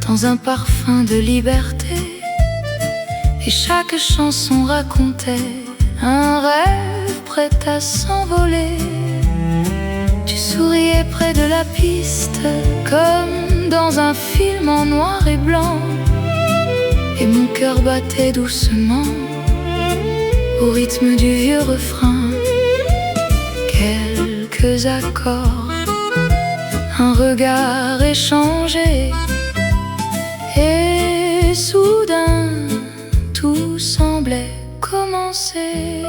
dans un parfum de liberté, et chaque chanson racontait un rêve prêt à s'envoler. Tu souriais près de la piste, comme dans un film en noir et blanc. Et mon cœur battait doucement au rythme du vieux refrain. Quelques accords, un regard échangé, et soudain tout semblait commencer.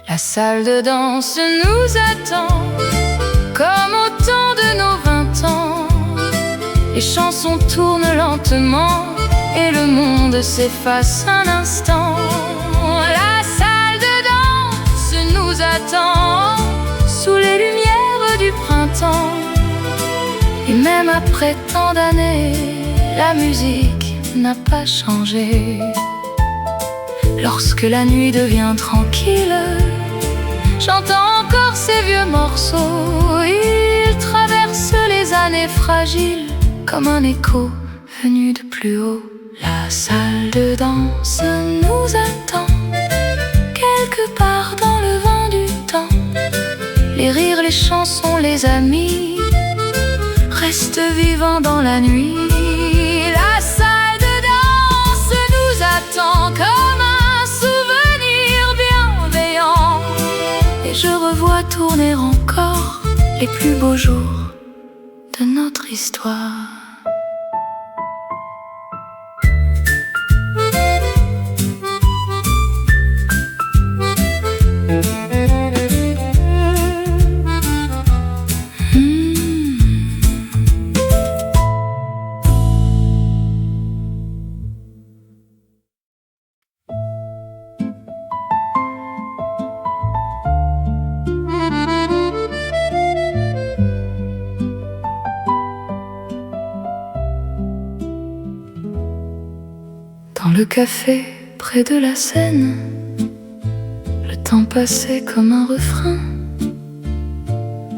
La salle de danse nous attend, comme au temps de nos 20 ans. Les chansons tournent lentement et le monde s'efface un instant. La salle de danse nous attend, sous les lumières du printemps. Et même après tant d'années, la musique n'a pas changé. Lorsque la nuit devient tranquille, j'entends encore ces vieux morceaux. Ils traversent les années fragiles comme un écho venu de plus haut. La salle de danse nous attend, quelque part dans le vent du temps. Les rires, les chansons, les amis restent vivants dans la nuit. La salle de danse nous attend comme un souvenir bienveillant. Et je revois tourner encore les plus beaux jours de notre histoire. Dans le café, près de la Seine, le temps passait comme un refrain.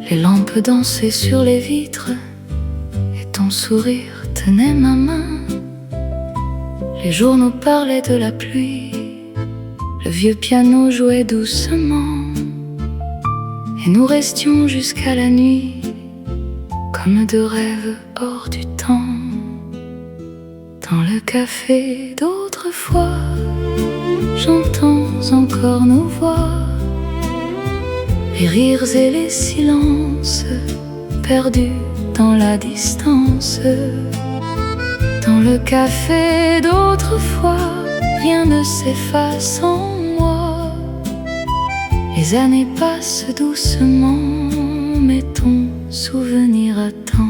Les lampes dansaient sur les vitres et ton sourire tenait ma main. Les journaux parlaient de la pluie, le vieux piano jouait doucement. Et nous restions jusqu'à la nuit, comme deux rêves hors du temps. Dans le café d'autrefois, j'entends encore nos voix, les rires et les silences perdus dans la distance. Dans le café d'autrefois, rien ne s'efface en moi. Les années passent doucement, mais ton souvenir attend.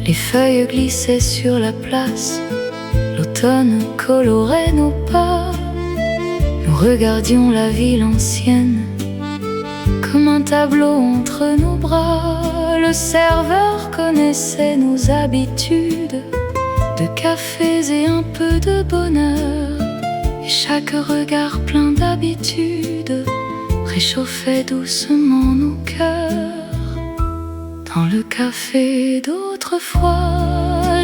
Les feuilles glissaient sur la place, l'automne colorait nos pas. Nous regardions la ville ancienne comme un tableau entre nos bras. Le serveur connaissait nos habitudes de cafés et un peu de bonheur. Et chaque regard plein d'habitude réchauffait doucement nos cœurs. Dans le café d'autrefois,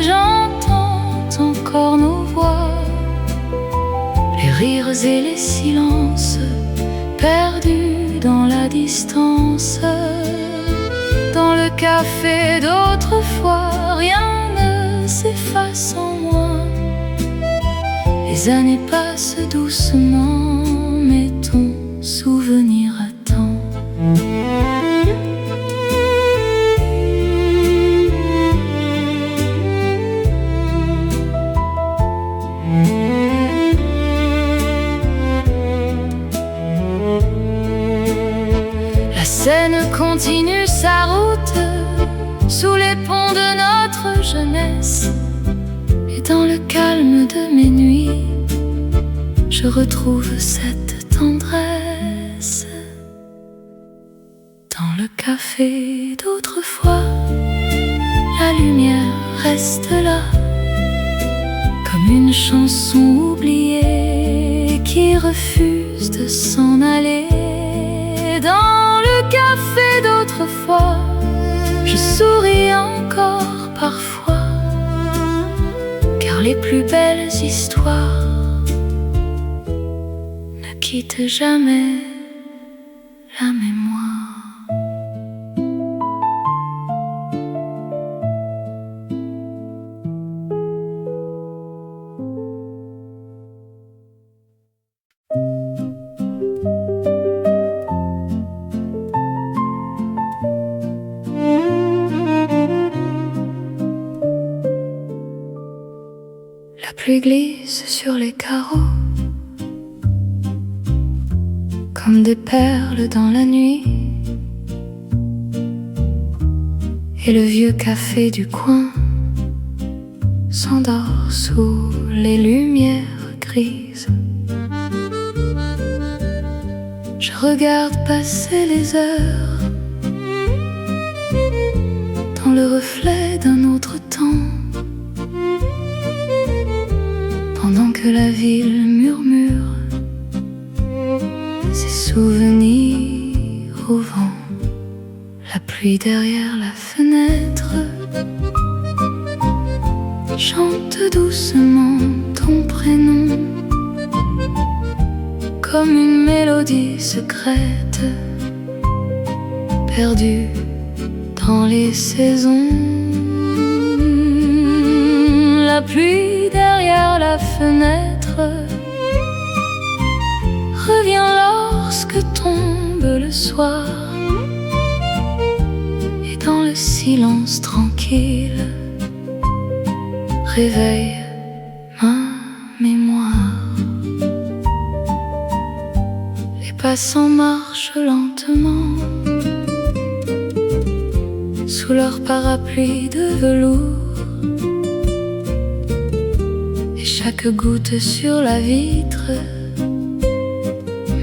j'entends encore nos voix, les rires et les silences perdus dans la distance. Dans le café d'autrefois, rien ne s'efface en moi. Les années passent doucement, mais ton souvenir attend. La Seine continue sa route sous les ponts de notre jeunesse. Et dans le calme de mes nuits, je retrouve cette tendresse. Dans le café d'autrefois, la lumière reste là, comme une chanson oubliée qui refuse de s'en aller. Dans le café d'autrefois, je souris encore parfois, car les plus belles histoires ne quittent jamais pluie glisse sur les carreaux comme des perles dans la nuit. Et le vieux café du coin s'endort sous les lumières grises. Je regarde passer les heures dans le reflet d'un autre temps, pendant que la ville murmure ses souvenirs au vent. La pluie derrière la fenêtre chante doucement ton prénom, comme une mélodie secrète perdue dans les saisons. La pluie derrière la fenêtre revient lorsque tombe le soir, et dans le silence tranquille réveille ma mémoire. Les passants marchent lentement sous leur parapluie de velours, et chaque goutte sur la vitre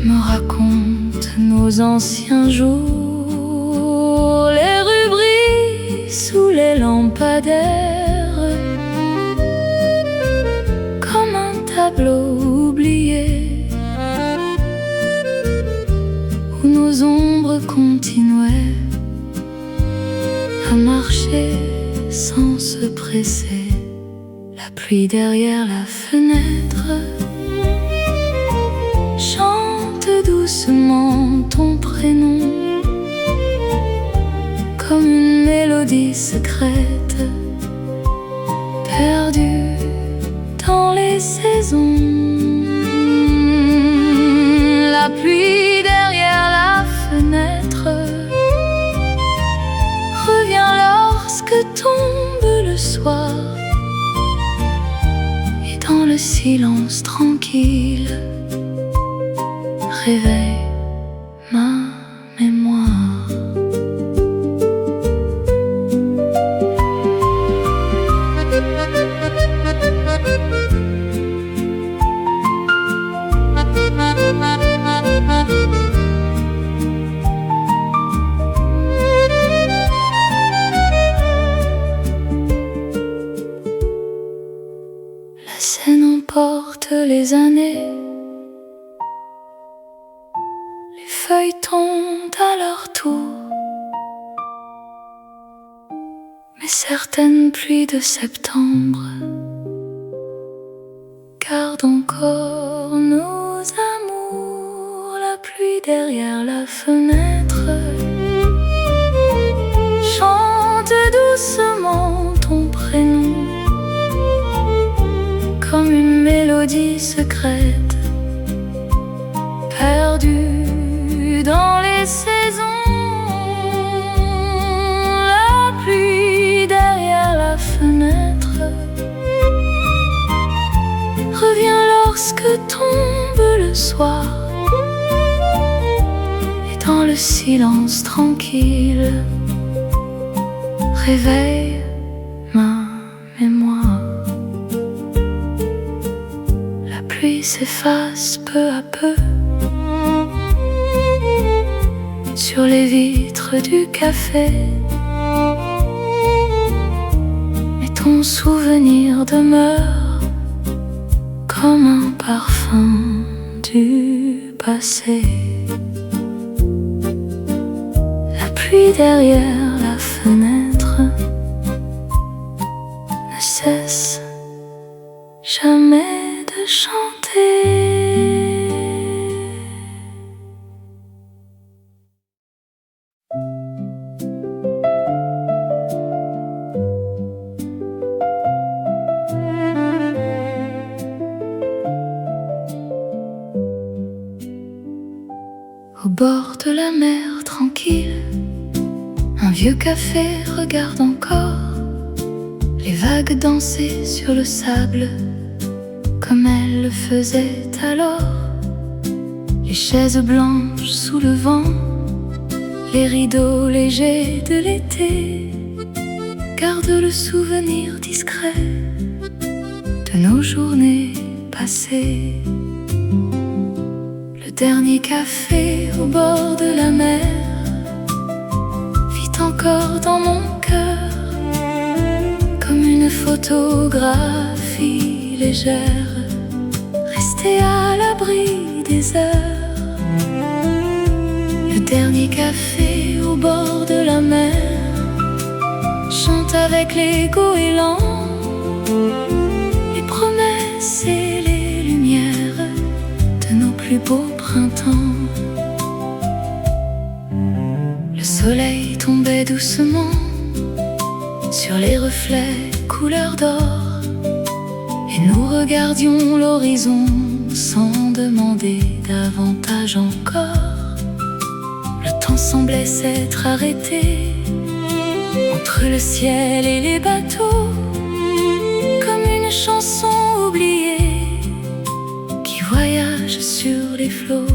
me raconte nos anciens jours. Les rues brillent sous les lampadaires comme un tableau oublié, où nos ombres continuaient à marcher sans se presser. La pluie derrière la fenêtre chante doucement ton prénom, comme une mélodie secrète perdue dans les saisons. La pluie derrière la fenêtre revient lorsque tombe le soir, et dans le silence tranquille réveille ma mémoire. La Seine emporte les années, les feuilles tombent à leur tour, mais certaines pluies de septembre gardent encore nos amours. La pluie derrière la fenêtre chante doucement ton prénom, comme une mélodie secrète perdue dans les saisons. La pluie derrière la fenêtre revient lorsque tombe le soir, et dans le silence tranquille réveille ma mémoire. La pluie s'efface peu à peu sur les vitres du café, mais ton souvenir demeure comme un parfum du passé. La pluie derrière la fenêtre ne cesse jamais de chanter. Au bord de la mer tranquille, un vieux café regarde encore les vagues danser sur le sable comme elle le faisait alors. Les chaises blanches sous le vent, les rideaux légers de l'été gardent le souvenir discret de nos journées passées. Le dernier café au bord de la mer vit encore dans mon cœur comme une photographie légère, restée à l'abri des heures. Le dernier café au bord de la mer chante avec les goélands les promesses et les lumières de nos plus beaux printemps. Le soleil tombait doucement sur les reflets couleur d'or, et nous regardions l'horizon sans demander davantage encore. Le temps semblait s'être arrêté entre le ciel et les bateaux, comme une chanson oubliée qui voyage sur les flots.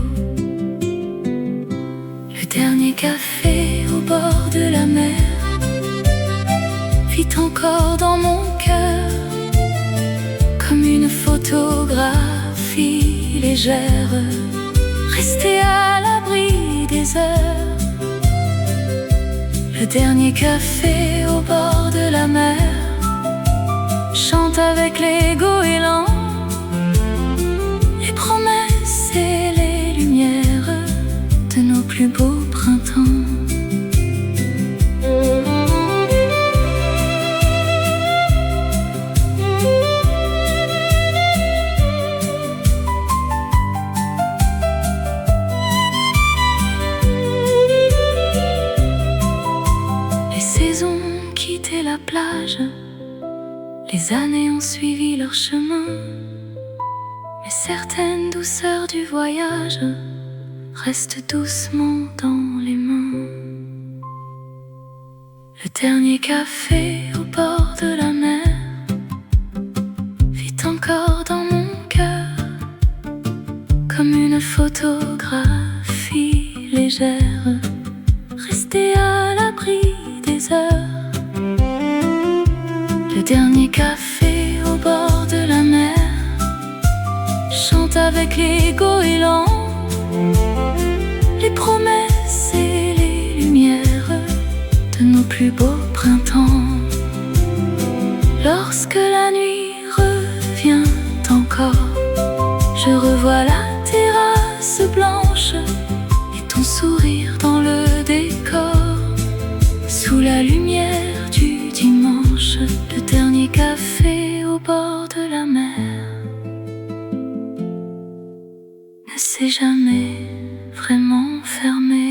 Le dernier café au bord de la mer vit encore dans mon cœur comme une photographie légère, restée à l'abri des heures. Le dernier café au bord de la mer chante avec les goélands les promesses et les lumières de nos plus beaux printemps. La plage, les années ont suivi leur chemin, mais certaines douceurs du voyage restent doucement dans les mains. Le dernier café au bord de la mer vit encore dans mon cœur comme une photographie légère, restée à l'abri des heures. Le dernier café au bord de la mer chante avec les goélands les promesses et les lumières de nos plus beaux printemps. Lorsque la nuit revient encore, je revois la terrasse blanche et ton sourire dans le décor, sous la lumière du dimanche. Le dernier café au bord de la mer ne s'est jamais vraiment fermé.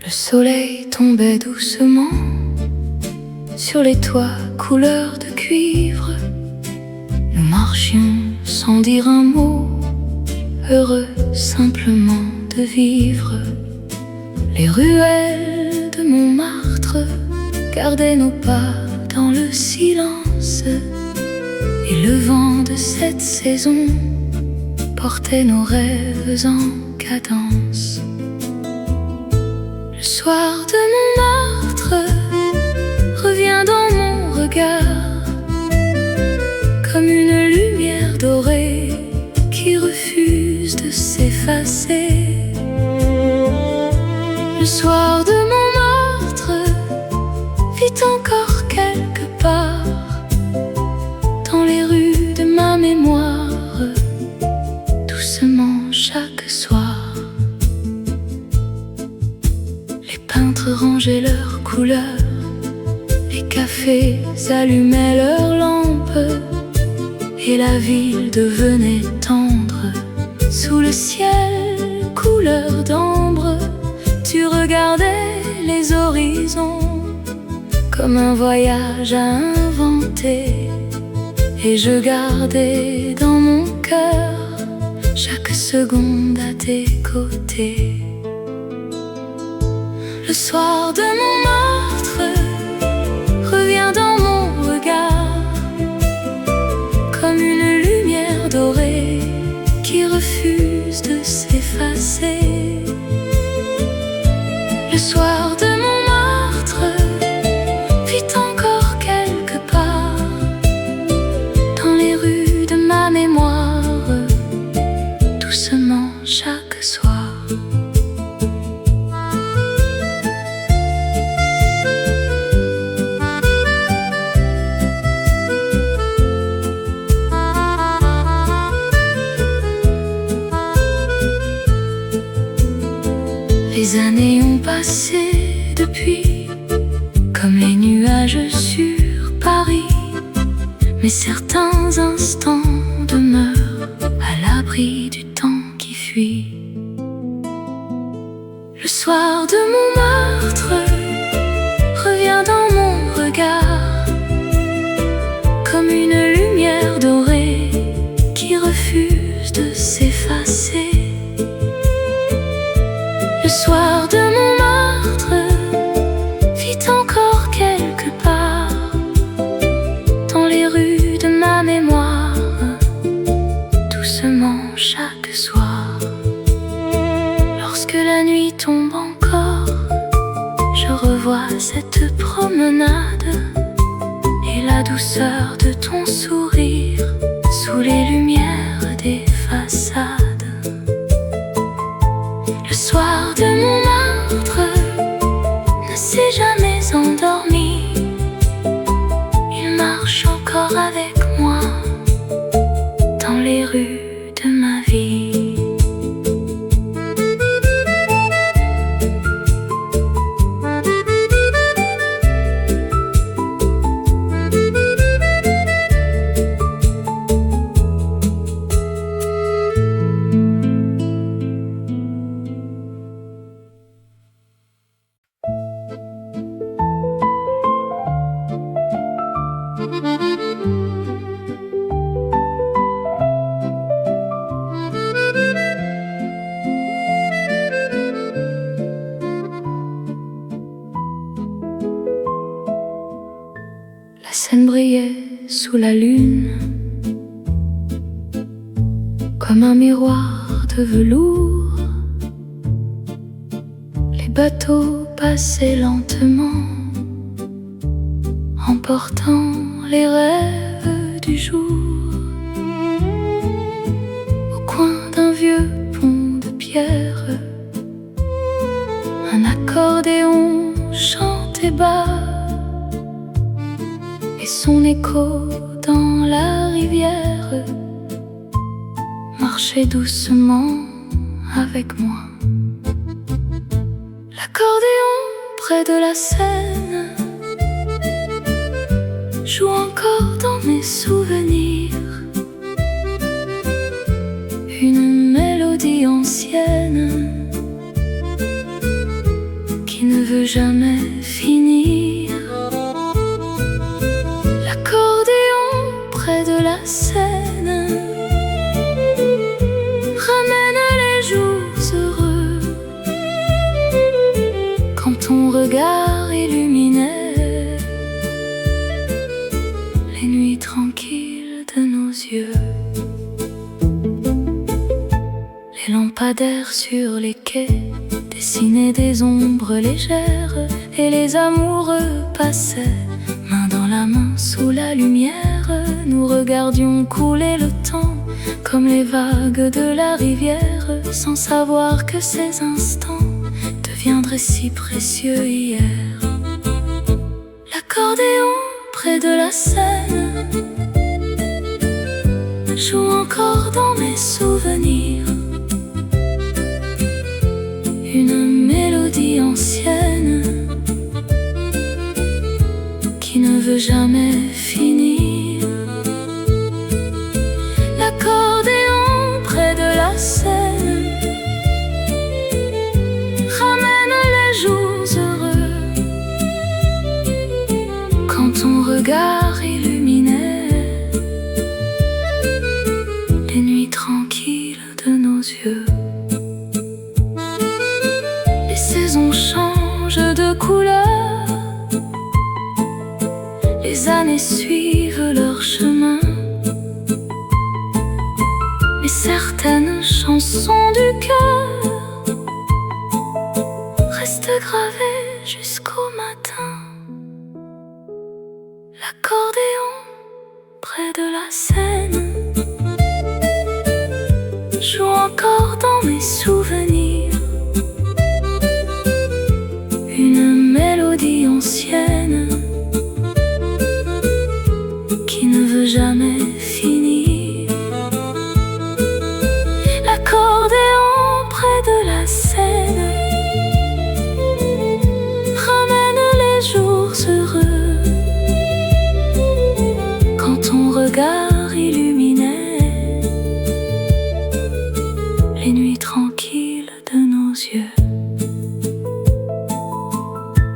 Le soleil tombait doucement sur les toits couleur de cuivre. Nous marchions sans dire un mot, heureux simplement de vivre. Les ruelles de Montmartre gardaient nos pas dans le silence, et le vent de cette saison portait nos rêves en cadence. Le soir de Montmartre revient dans mon regard comme une lumière dorée qui refuse de s'effacer. Le soir de Montmartre vit encore quelque part dans les rues de ma mémoire, doucement chaque soir. Rangeaient leurs couleurs, les cafés allumaient leurs lampes, et la ville devenait tendre sous le ciel couleur d'ambre. Tu regardais l'horizon, comme un voyage à inventer. Et je gardais dans mon cœur chaque seconde à tes côtés. Le soir de mon meurtre revient dans mon regard, comme une lumière dorée qui refuse de s'effacer. Le soir de mon meurtre vit encore quelque part dans les rues de ma mémoire, doucement chaque soir. Les années ont passé depuis, comme les nuages sur Paris, mais certains instants demeurent à l'abri du temps qui fuit. Le soir de mon meurtre revient dans mon regard, comme une lumière dorée qui refuse de s'effacer. Le soir de mon meurtre vit encore quelque part dans les rues de ma mémoire, doucement chaque soir. Lorsque la nuit tombe encore, je revois cette promenade et la douceur de ton sourire sous les lumières des façades. Le soir de mon meurtre ne s'est jamais endormi, il marche encore avec moi dans les rues de ma vie. La Seine brillait sous la lune, comme un miroir de velours. Les bateaux passaient lentement, emportant les rêves du jour. Au coin d'un vieux pont de pierre, un accordéon chantait bas, et son écho dans la rivière marchait doucement avec moi. L'accordéon près de la Seine joue encore dans mes souvenirs, une mélodie ancienne qui ne veut jamais finir. L'accordéon près de la Seine ramène les jours heureux, quand ton regard illuminait les nuits tranquilles de nos yeux. Les lampadaires sur les quais dessinaient des ombres légères, et les amoureux passaient main dans la main sous la lumière. Nous regardions couler le temps comme les vagues de la rivière, sans savoir que ces instants deviendraient si précieux hier. L'accordéon près de la Seine joue encore dans mes souvenirs, une mélodie ancienne qui ne veut jamais finir. L'accordéon près de la Seine ramène les jours heureux, yeux. Les saisons changent de couleur, les années suivent leur chemin, mais certaines chansons du cœur restent gravées jusqu'au matin. L'accordéon près de la Seine joue encore dans mes souvenirs une mélodie ancienne qui ne veut jamais finir. L'accordéon près de la Seine ramène les jours heureux quand ton regard illuminait les nuits tranquilles de nos yeux.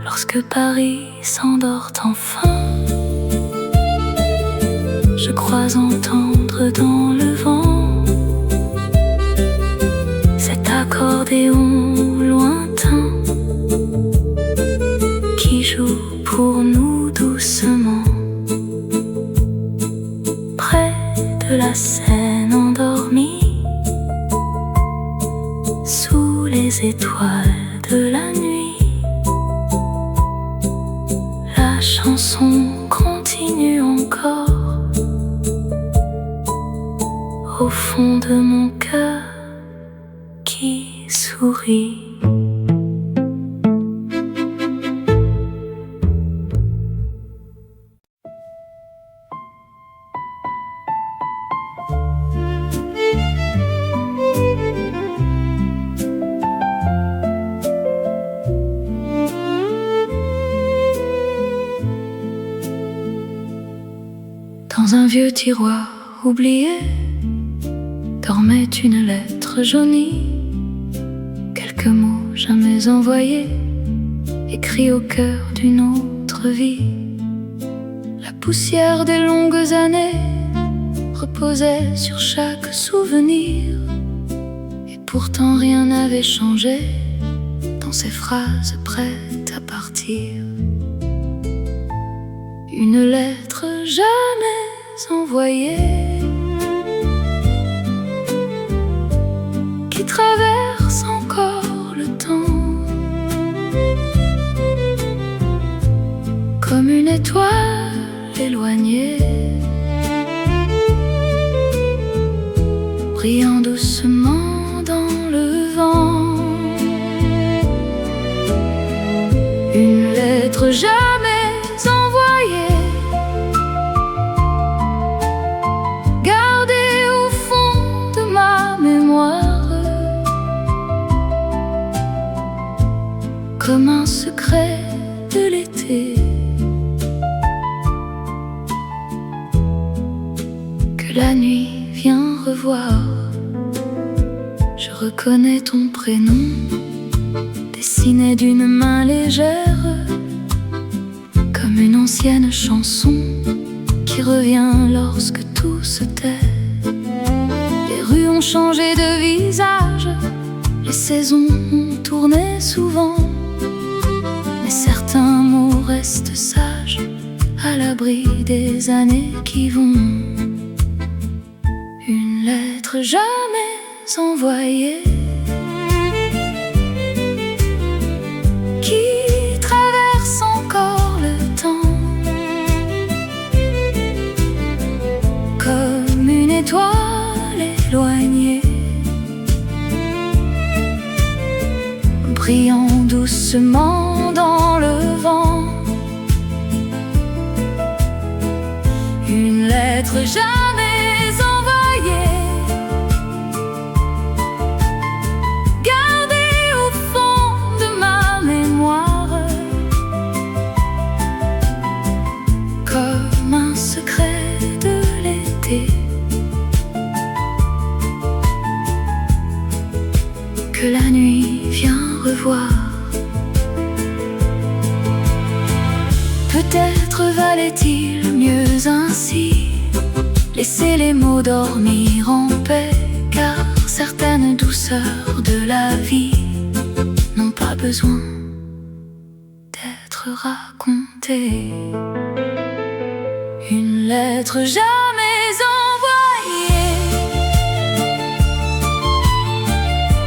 Lorsque Paris s'endort enfin, je crois entendre dans le vent cet accordéon lointain qui joue pour nous doucement près de la Seine endormie, sous les étoiles de la nuit. La chanson continue encore au fond de mon cœur qui sourit. Dans un vieux tiroir oublié dormait une lettre jaunie, quelques mots jamais envoyés, écrits au cœur d'une autre vie. La poussière des longues années reposait sur chaque souvenir, et pourtant rien n'avait changé dans ces phrases prêtes à partir. Une lettre jamais envoyée qui traverse encore le temps comme une étoile éloignée, brillant doucement dans le vent. Une lettre jamais envoyée, gardée au fond de ma mémoire comme un secret de l'été, que la nuit vient revoir. Je reconnais ton prénom, dessiné d'une main légère, comme une ancienne chanson qui revient lorsque tout se tait. Les rues ont changé de visage, les saisons ont tourné souvent, mais certains mots restent sages, à l'abri des années qui vont. Une lettre jamais envoyée qui traverse encore le temps comme une étoile éloignée, brillant doucement dans le vent. Une lettre jamais envoyée, gardée au fond de ma mémoire comme un secret de l'été, que la nuit vient revoir. Peut-être valait-il mieux ainsi, laisser les mots dormir en paix, car certaines douces douceurs de la vie n'ont pas besoin d'être racontées. Une lettre jamais envoyée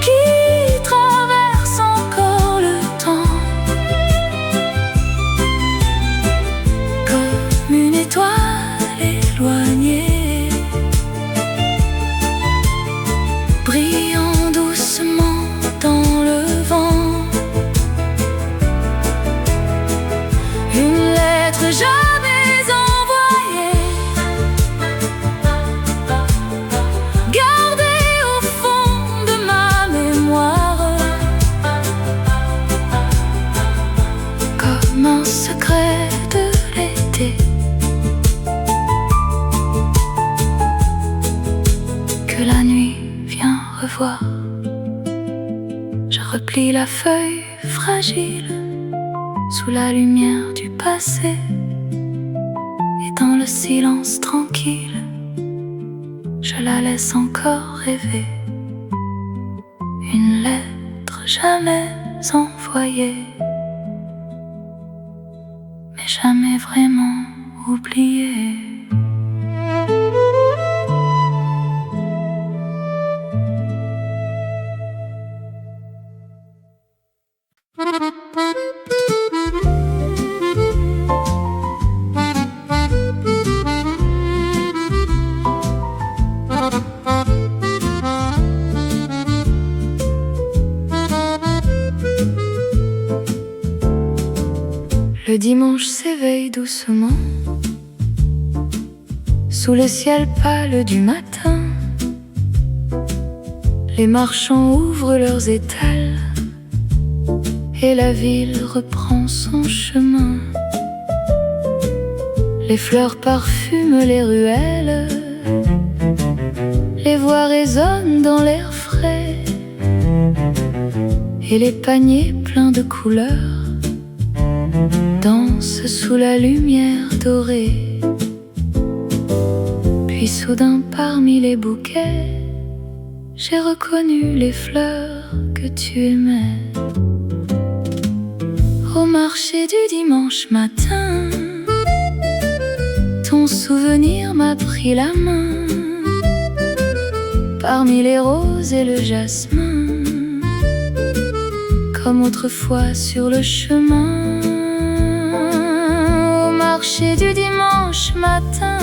qui traverse encore le temps comme une étoile éloignée, brillant doucement dans le vent. Une lettre jamais envoyée, gardée au fond de ma mémoire, comme un secret de l'été que la nuit vient revoir. Je replie la feuille fragile sous la lumière du passé, et dans le silence tranquille, je la laisse encore rêver. Une lettre jamais envoyée, mais jamais vraiment oubliée. Le dimanche s'éveille doucement sous le ciel pâle du matin. Les marchands ouvrent leurs étals et la ville reprend son chemin. Les fleurs parfument les ruelles, les voix résonnent dans l'air frais, et les paniers pleins de couleurs dansent sous la lumière dorée. Puis soudain parmi les bouquets, j'ai reconnu les fleurs que tu aimais. Au marché du dimanche matin, ton souvenir m'a pris la main. Parmi les roses et le jasmin, comme autrefois sur le chemin. Au marché du dimanche matin,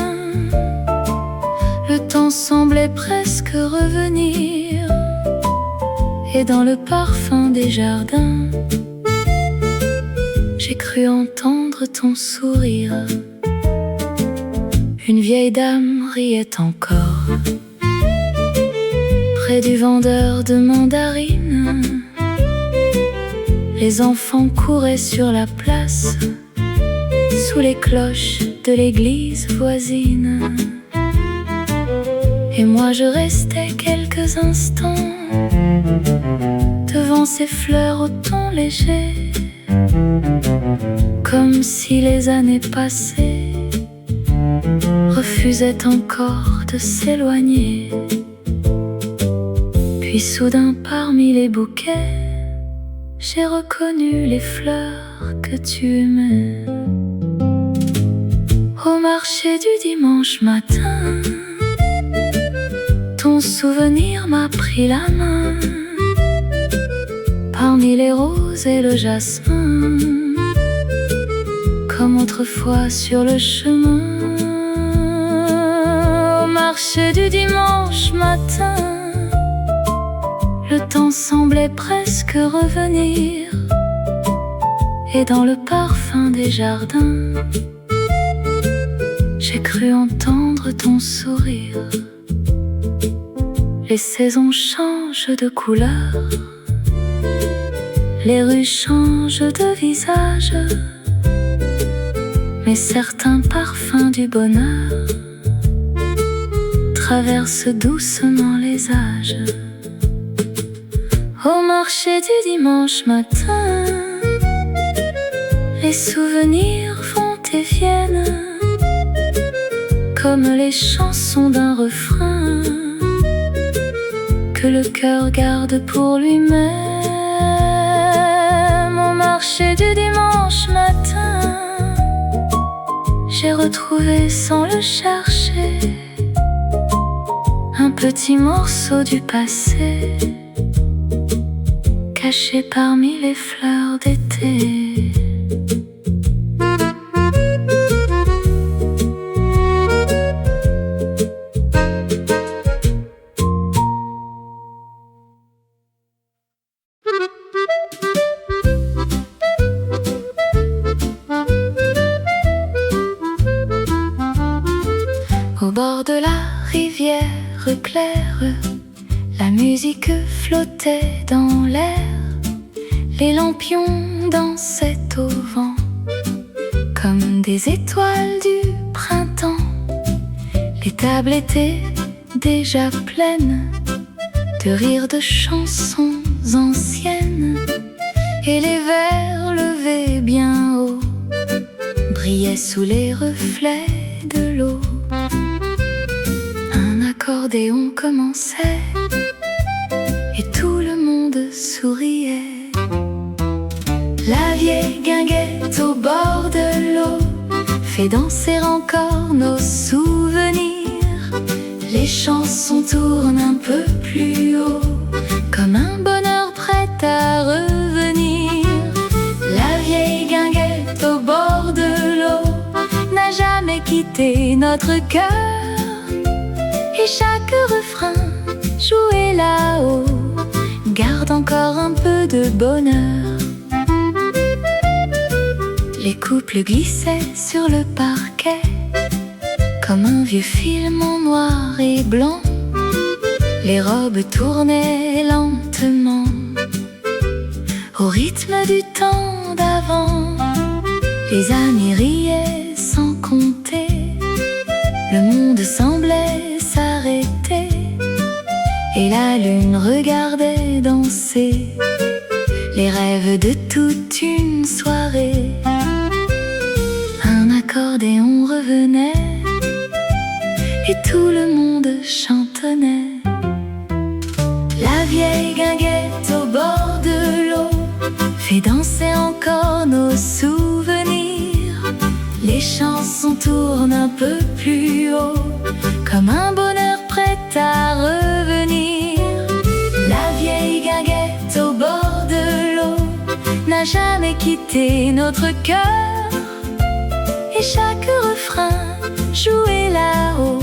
le temps semblait presque revenir, et dans le parfum des jardins, j'ai cru entendre ton sourire. Une vieille dame riait encore près du vendeur de mandarines. Les enfants couraient sur la place sous les cloches de l'église voisine. Et moi je restais quelques instants devant ces fleurs au ton léger, comme si les années passées refusaient encore de s'éloigner. Puis soudain parmi les bouquets, j'ai reconnu les fleurs que tu aimais. Au marché du dimanche matin, ton souvenir m'a pris la main. Parmi les roses et le jasmin, comme autrefois sur le chemin. Au marché du dimanche matin, le temps semblait presque revenir, et dans le parfum des jardins, j'ai cru entendre ton sourire. Les saisons changent de couleur, les rues changent de visage, mais certains parfums du bonheur traversent doucement les âges. Au marché du dimanche matin, les souvenirs vont et viennent, comme les chansons d'un refrain que le cœur garde pour lui-même. Au marché du dimanche matin, j'ai retrouvé sans le chercher un petit morceau du passé, caché parmi les fleurs d'été. Au bord de la rivière claire, la musique flottait dans l'air. Les lampions dansaient au vent comme des étoiles du printemps. Les tables étaient déjà pleines de rires, de chansons anciennes, et les verres levés bien haut brillaient sous les reflets de l'eau. Un accordéon commençait et tout le monde souriait. La vieille guinguette au bord de l'eau fait danser encore nos souvenirs. Les chansons tournent un peu plus haut comme un bonheur prêt à revenir. La vieille guinguette au bord de l'eau n'a jamais quitté notre cœur, et chaque refrain joué là-haut garde encore un peu de bonheur. Les couples glissaient sur le parquet comme un vieux film en noir et blanc. Les robes tournaient lentement au rythme du temps d'avant. Les années riaient sans compter, le monde semblait s'arrêter, et la lune regardait danser les rêves de toute une soirée. Un accordéon revenait et tout le monde chantonnait. La vieille guinguette au bord de l'eau fait danser encore nos souvenirs. Les chansons tournent un peu plus haut comme un bonheur prêt à revenir. La vieille guinguette au bord de l'eau n'a jamais quitté notre cœur, et chaque refrain joué là-haut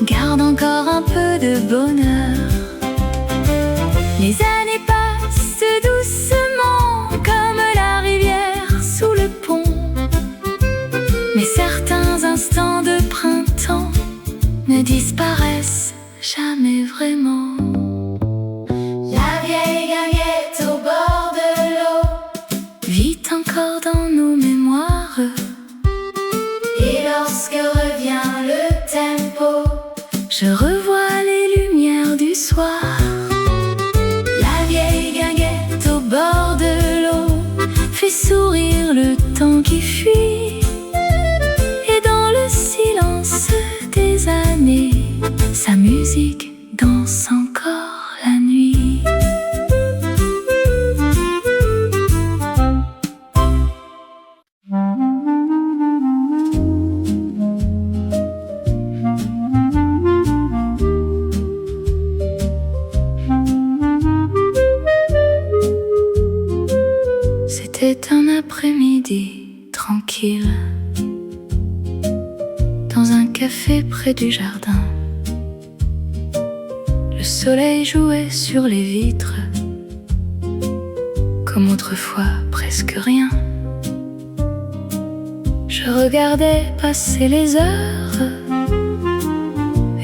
garde encore un peu de bonheur. Les années passent doucement comme la rivière sous le pont, mais certains instants de printemps ne disparaissent jamais vraiment. La vieille guinguette au bord de l'eau vit encore dans nos mémoires, et lorsque revient le tempo, je revois les lumières du soir. La vieille guinguette au bord de l'eau fait sourire le temps qui fuit, et dans le silence des années, sa musique danse encore la nuit. C'était un après-midi tranquille dans un café près du jardin. Le soleil jouait sur les vitres comme autrefois presque rien. Je regardais passer les heures,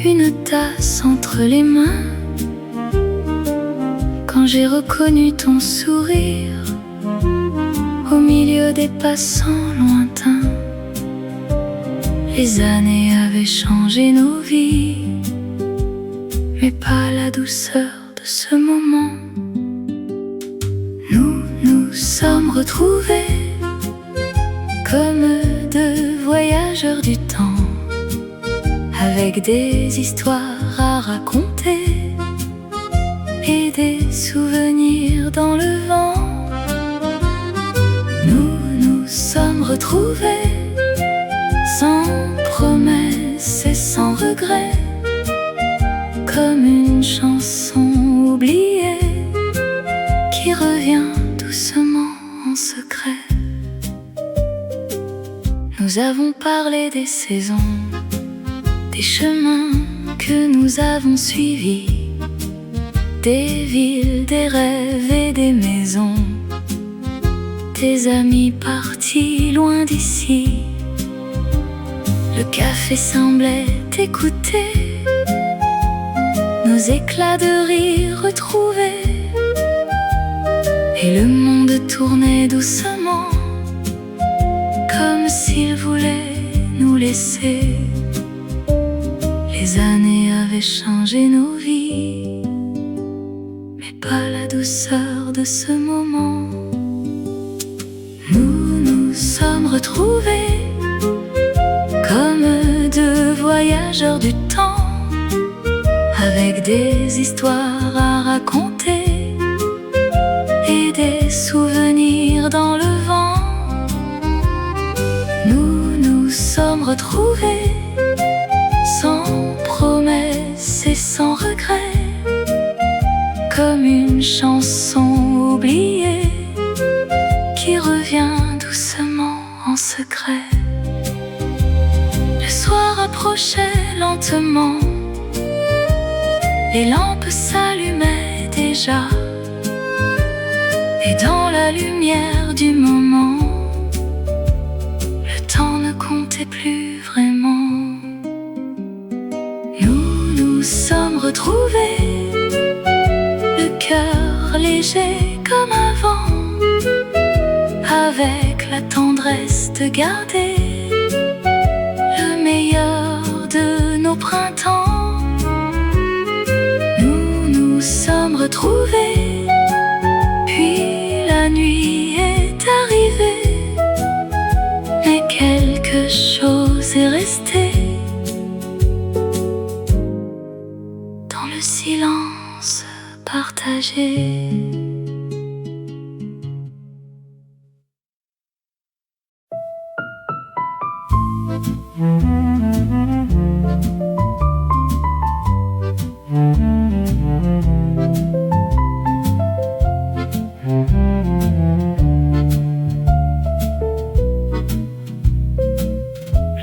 une tasse entre les mains, quand j'ai reconnu ton sourire au milieu des passants lointains. Les années avaient changé nos vies, mais pas la douceur de ce moment. Nous nous sommes retrouvés comme deux voyageurs du temps, avec des histoires à raconter, et des souvenirs dans le vent. Nous nous sommes retrouvés sans promesse et sans regret, comme une chanson oubliée qui revient doucement en secret. Nous avons parlé des saisons, des chemins que nous avons suivis, des villes, des rêves et des maisons, des amis partis loin d'ici. Le café semblait écouter nos éclats de rire retrouvés, et le monde tournait doucement, comme s'il voulait nous laisser. Les années avaient changé nos vies, mais pas la douceur de ce moment. Nous nous sommes retrouvés comme deux voyageurs du temps, avec des histoires à raconter et des souvenirs dans le vent. Nous nous sommes retrouvés sans promesse et sans regret, comme une chanson oubliée qui revient doucement en secret. Le soir approchait lentement, les lampes s'allumaient déjà, et dans la lumière du moment, le temps ne comptait plus vraiment. Nous nous sommes retrouvés, le cœur léger comme avant, avec la tendresse de garder le meilleur de nos printemps. Nous nous sommes retrouvés, puis la nuit est arrivée, mais quelque chose est resté dans le silence partagé.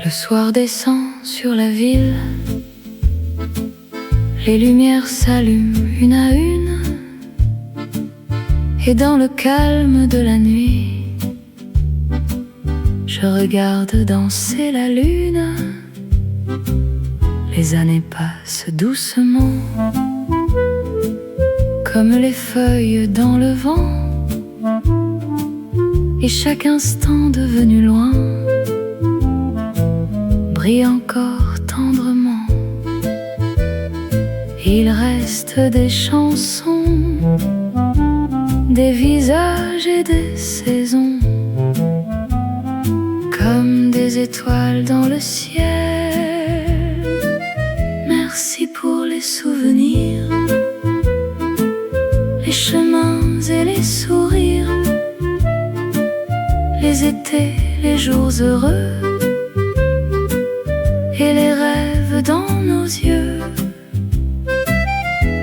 Le soir descend sur la ville, les lumières s'allument une à une, et dans le calme de la nuit, je regarde danser la lune. Les années passent doucement, comme les feuilles dans le vent, et chaque instant devenu loin brille encore tendrement. Il reste des chansons, des visages et des saisons, comme des étoiles dans le ciel. Merci pour les souvenirs, les chemins et les sourires, les étés, les jours heureux et les rêves dans nos yeux.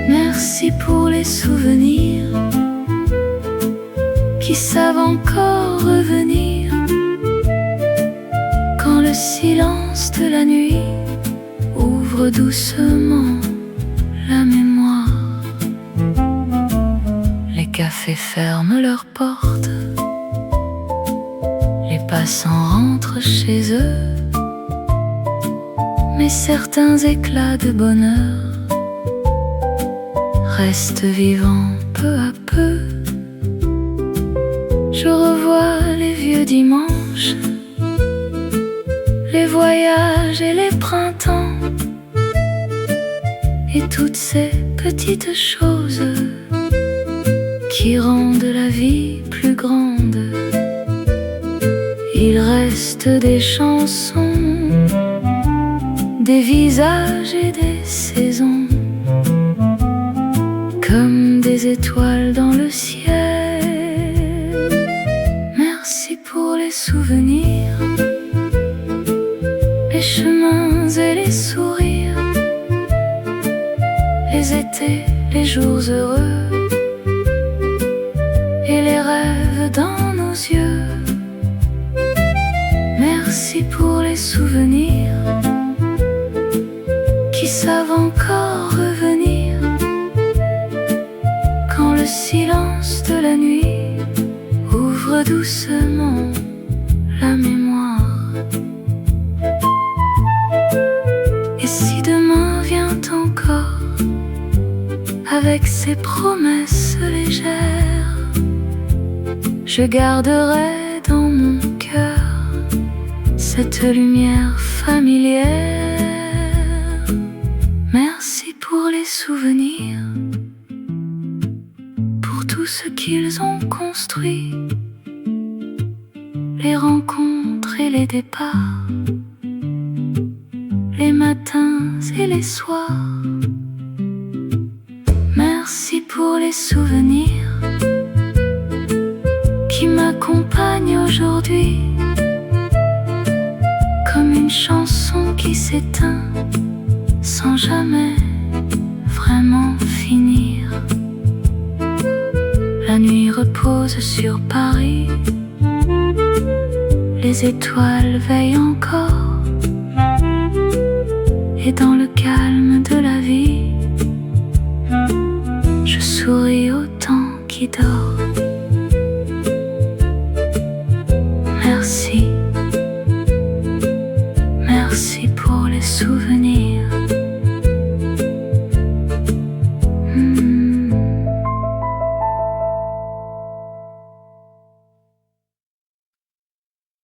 Merci pour les souvenirs qui savent encore revenir quand le silence de la nuit ouvre doucement la mémoire. Les cafés ferment leurs portes, les passants rentrent chez eux, mais certains éclats de bonheur restent vivants peu à peu. Je revois les vieux dimanches, les voyages et les printemps, et toutes ces petites choses qui rendent la vie plus grande. Il reste des chansons, des visages et des saisons, comme les étoiles dans le ciel. Merci pour les souvenirs, les chemins et les sourires, les étés, les jours heureux et les rêves dans nos yeux. Merci pour les souvenirs qui savent encore revenir quand le silence de la nuit ouvre doucement la mémoire. Et si demain vient encore avec ses promesses légères, je garderai dans mon cœur cette lumière familière. Merci pour les souvenirs, pour tout ce qu'ils ont construit, les rencontres et les départs, les matins et les soirs. Merci pour les souvenirs qui m'accompagnent aujourd'hui, comme une chanson qui s'éteint sans jamais vraiment finir. La nuit repose sur Paris, les étoiles veillent encore, et dans le calme de la vie, je souris au temps qui dort.